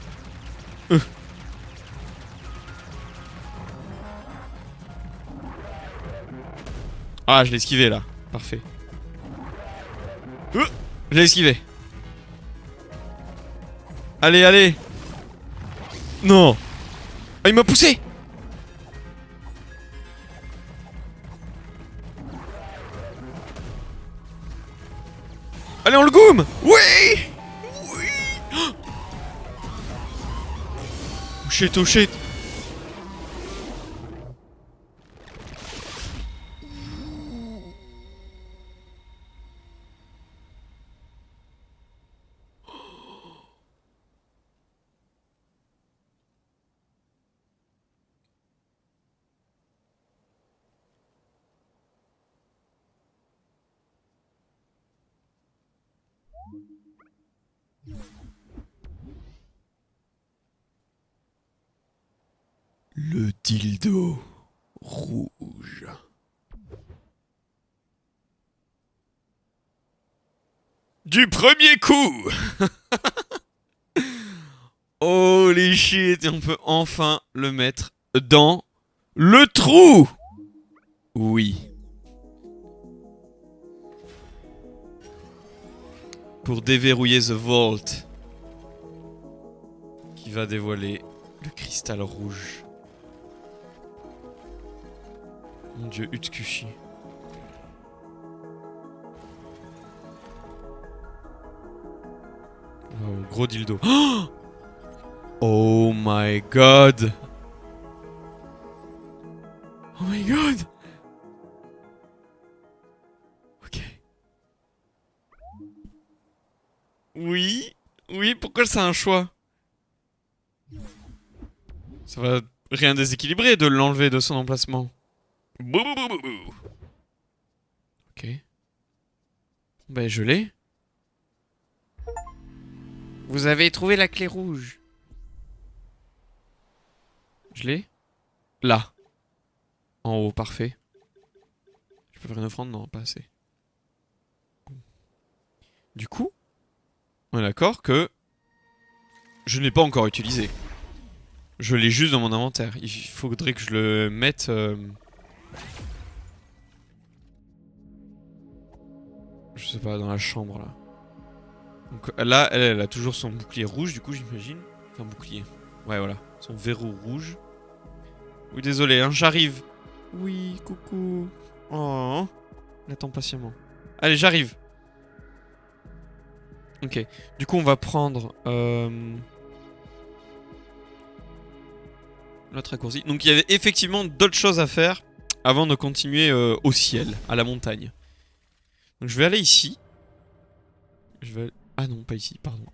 Ah, je l'ai esquivé là. Parfait. Je l'ai esquivé. Allez, allez. Non. Ah, il m'a poussé. Allez, on le goum. Oui. Oui. Oh shit, oh shit. Le dildo rouge. Du premier coup. Holy shit. Et on peut enfin le mettre dans le trou. Oui. Pour déverrouiller The Vault. Qui va dévoiler le cristal rouge. Mon dieu, Utsukushi. Oh, gros dildo. Oh my god. Oh my god. Ok. Oui. Oui, pourquoi c'est un choix? Ça va rien déséquilibrer de l'enlever de son emplacement. Bouh, bouh, bouh, bouh. Ok. Ben je l'ai. Vous avez trouvé la clé rouge. Je l'ai. Là. En haut, parfait. Je peux faire une offrande? Non, pas assez. Du coup, on est d'accord que je ne l'ai pas encore utilisé. Je l'ai juste dans mon inventaire. Il faudrait que je le mette... Je sais pas, dans la chambre là. Donc là, elle a toujours son bouclier rouge, du coup, j'imagine. Enfin, bouclier. Ouais, voilà. Son verrou rouge. Oui, désolé, hein, j'arrive. Oui, coucou. Oh, elle attend patiemment. Allez, j'arrive. Ok. Du coup, on va prendre... l'autre raccourci. Donc, il y avait effectivement d'autres choses à faire avant de continuer au ciel, à la montagne. Donc, je vais aller ici. Je vais... Ah non, pas ici, pardon.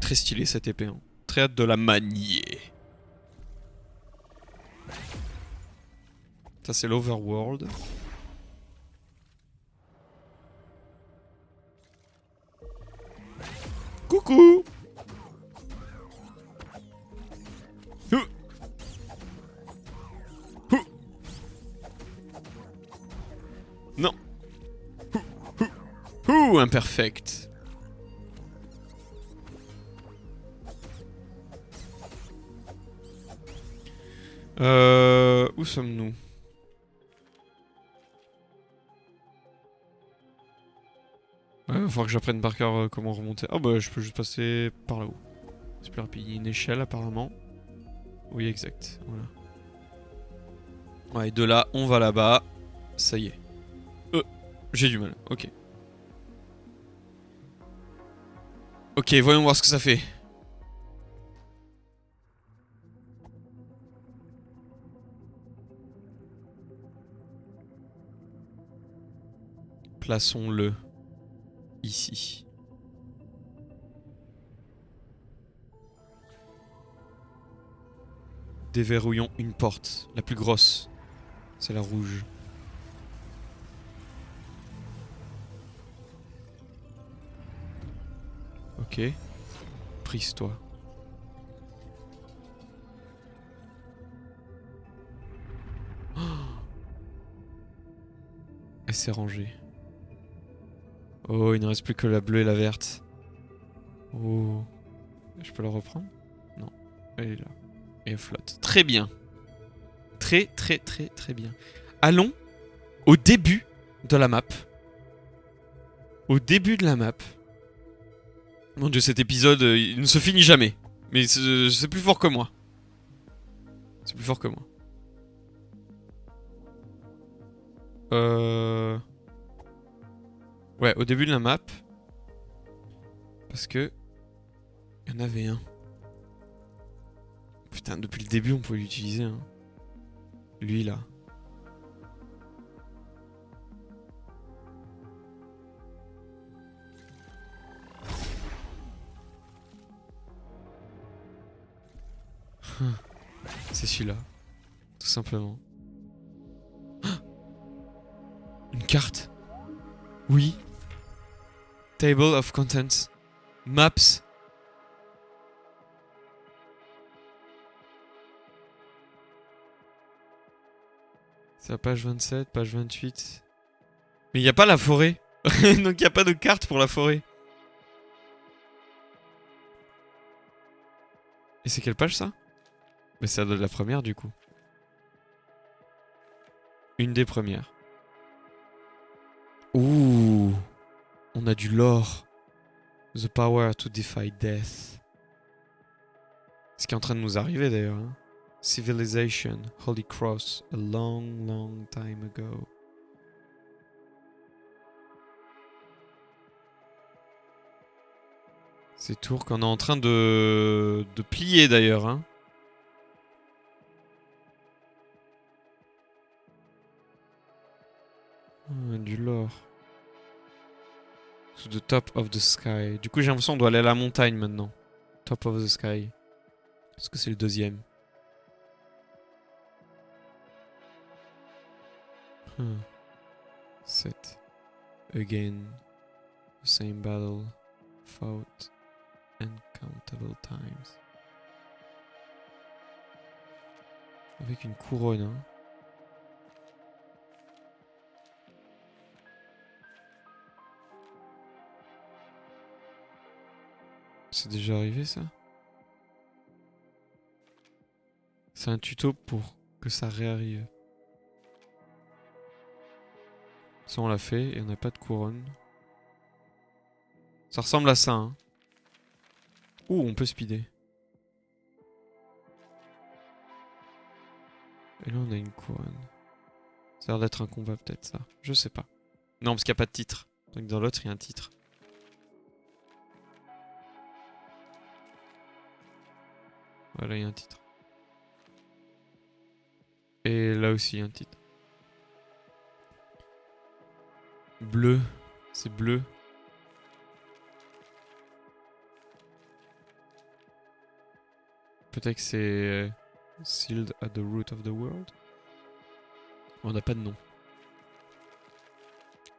Très stylé cette épée. Hein. Très hâte de la manier. Ça, c'est l'Overworld. Coucou. Non. Imperfect. Où sommes-nous? Ouais, va falloir que j'apprenne par cœur comment remonter. Ah bah je peux juste passer par là-haut. C'est plus rapide. Il y a une échelle apparemment. Oui, exact. Voilà. Ouais, et de là, on va là-bas. Ça y est. J'ai du mal. Ok. Ok, voyons voir ce que ça fait. Plaçons-le ici. Déverrouillons une porte, la plus grosse. C'est la rouge. Ok. Prise-toi. Oh, elle s'est rangée. Oh, il ne reste plus que la bleue et la verte. Oh. Je peux la reprendre? Non. Elle est là. Et elle flotte. Très bien. Très, très, très, très bien. Allons au début de la map. Au début de la map. Mon dieu, cet épisode, il ne se finit jamais. Mais c'est plus fort que moi. C'est plus fort que moi. Ouais, au début de la map. Parce que... il y en avait un. Putain, depuis le début, on pouvait l'utiliser. Hein. Lui, là. C'est celui-là. Tout simplement. Une carte. Oui. Table of Contents. Maps. C'est la page 27, page 28. Mais il n'y a pas la forêt. Donc il n'y a pas de carte pour la forêt. Et c'est quelle page ça? Mais c'est la première du coup. Une des premières. Ouh. On a du lore. The power to defy death. Ce qui est en train de nous arriver d'ailleurs. Hein. Civilization, Holy Cross, a long, long time ago. Ces tours qu'on est en train de plier d'ailleurs. Hein. Du lore. To the top of the sky. Du coup, j'ai l'impression qu'on doit aller à la montagne maintenant. Top of the sky. Est-ce que c'est le deuxième? Set. Again. The same battle. Fought. Uncountable times. Avec une couronne, hein. C'est déjà arrivé ça? C'est un tuto pour que ça réarrive. Ça on l'a fait et on n'a pas de couronne. Ça ressemble à ça, hein. Ouh, on peut speeder. Et là on a une couronne. Ça a l'air d'être un combat peut-être ça. Je sais pas. Non parce qu'il n'y a pas de titre. Donc dans l'autre il y a un titre. Voilà, il y a un titre. Et là aussi, il y a un titre. Bleu. C'est bleu. Peut-être que c'est... Sealed at the root of the world. On n'a pas de nom.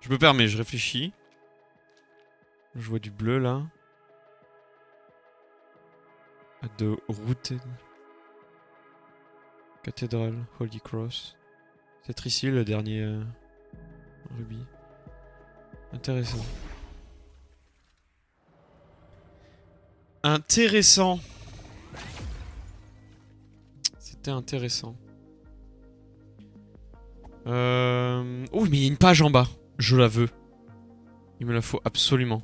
Je me permets, je réfléchis. Je vois du bleu là. At the rooted... Cathedral, Holy Cross. C'est ici le dernier rubis. Intéressant. Intéressant. C'était intéressant. Oh, mais il y a une page en bas. Je la veux. Il me la faut absolument.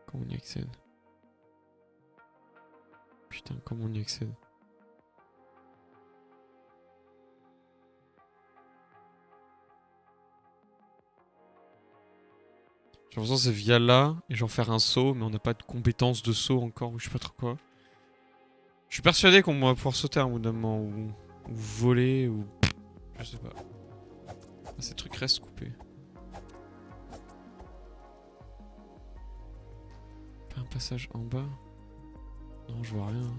Comment on y accède? Putain, comment on y accède? J'ai l'impression que c'est via là, et j'en faire un saut, mais on n'a pas de compétence de saut encore, ou je sais pas trop quoi. Je suis persuadé qu'on va pouvoir sauter à un bout d'un moment, ou voler, ou... Je sais pas. Ah, ces trucs restent coupés. Pas un passage en bas? Non, je vois rien.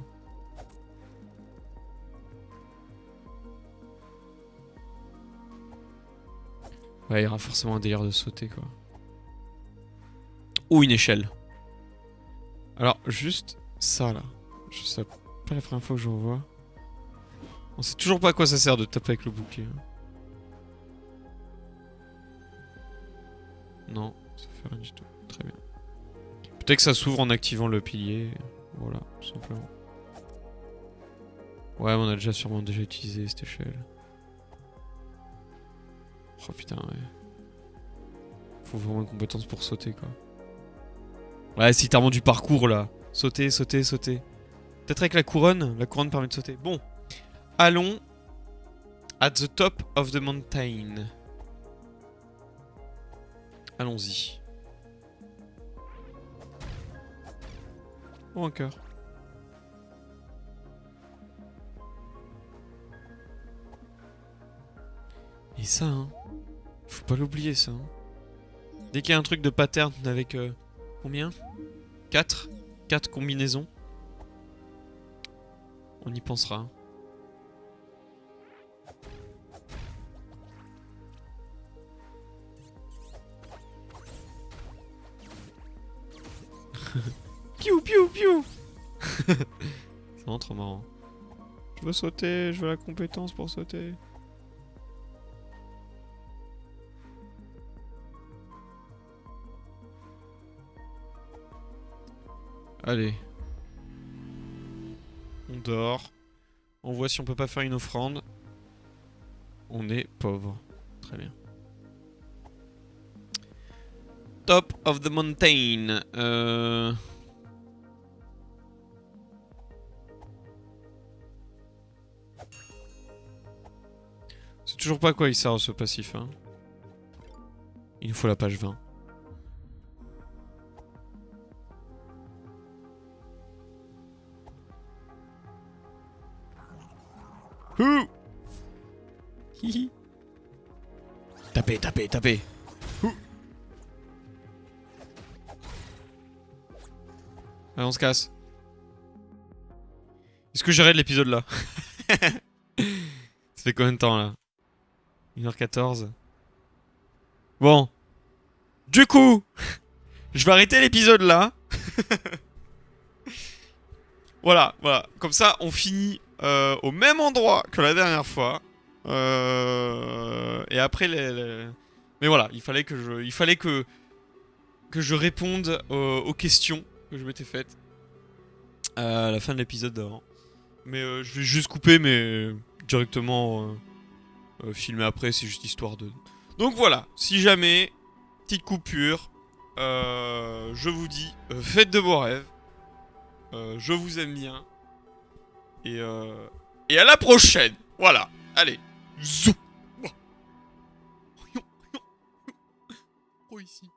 Ouais, il y aura forcément un délire de sauter, quoi. Ou une échelle. Alors, juste ça, là. Je sais pas la première fois que je revois. On sait toujours pas à quoi ça sert de taper avec le bouclier. Non, ça fait rien du tout. Très bien. Peut-être que ça s'ouvre en activant le pilier. Voilà, tout simplement. Ouais, mais on a sûrement déjà utilisé cette échelle. Oh putain, ouais. Faut vraiment une compétence pour sauter, quoi. Ouais, c'est littéralement du parcours, là. Sauter, sauter, sauter. Peut-être avec la couronne permet de sauter. Bon. Allons at the top of the mountain. Allons-y. Oh, un cœur. Et ça, hein. Faut pas l'oublier, ça. Hein. Dès qu'il y a un truc de pattern avec... combien 4 4 combinaisons. On y pensera. Piou piou piou. C'est vraiment trop marrant. Je veux sauter, je veux la compétence pour sauter. Allez. On dort. On voit si on peut pas faire une offrande. On est pauvre. Très bien. Top of the mountain. C'est toujours pas à quoi il sert ce passif. Hein. Il nous faut la page 20. Ouh. Hihi. Tapez, tapez, tapez. Ouh. Allez, on se casse. Est-ce que j'arrête l'épisode là? Ça fait combien de temps là? 1h14. Bon. Du coup, je vais arrêter l'épisode là. Voilà, voilà. Comme ça, on finit au même endroit que la dernière fois. Et après, mais voilà, il fallait que je réponde aux questions que je m'étais faites à la fin de l'épisode d'avant. Mais je vais juste couper, mais directement filmer après, c'est juste histoire de... Donc voilà, si jamais, petite coupure, je vous dis, faites de beaux rêves, je vous aime bien, et à la prochaine. Voilà, allez, zou. Oh, ici.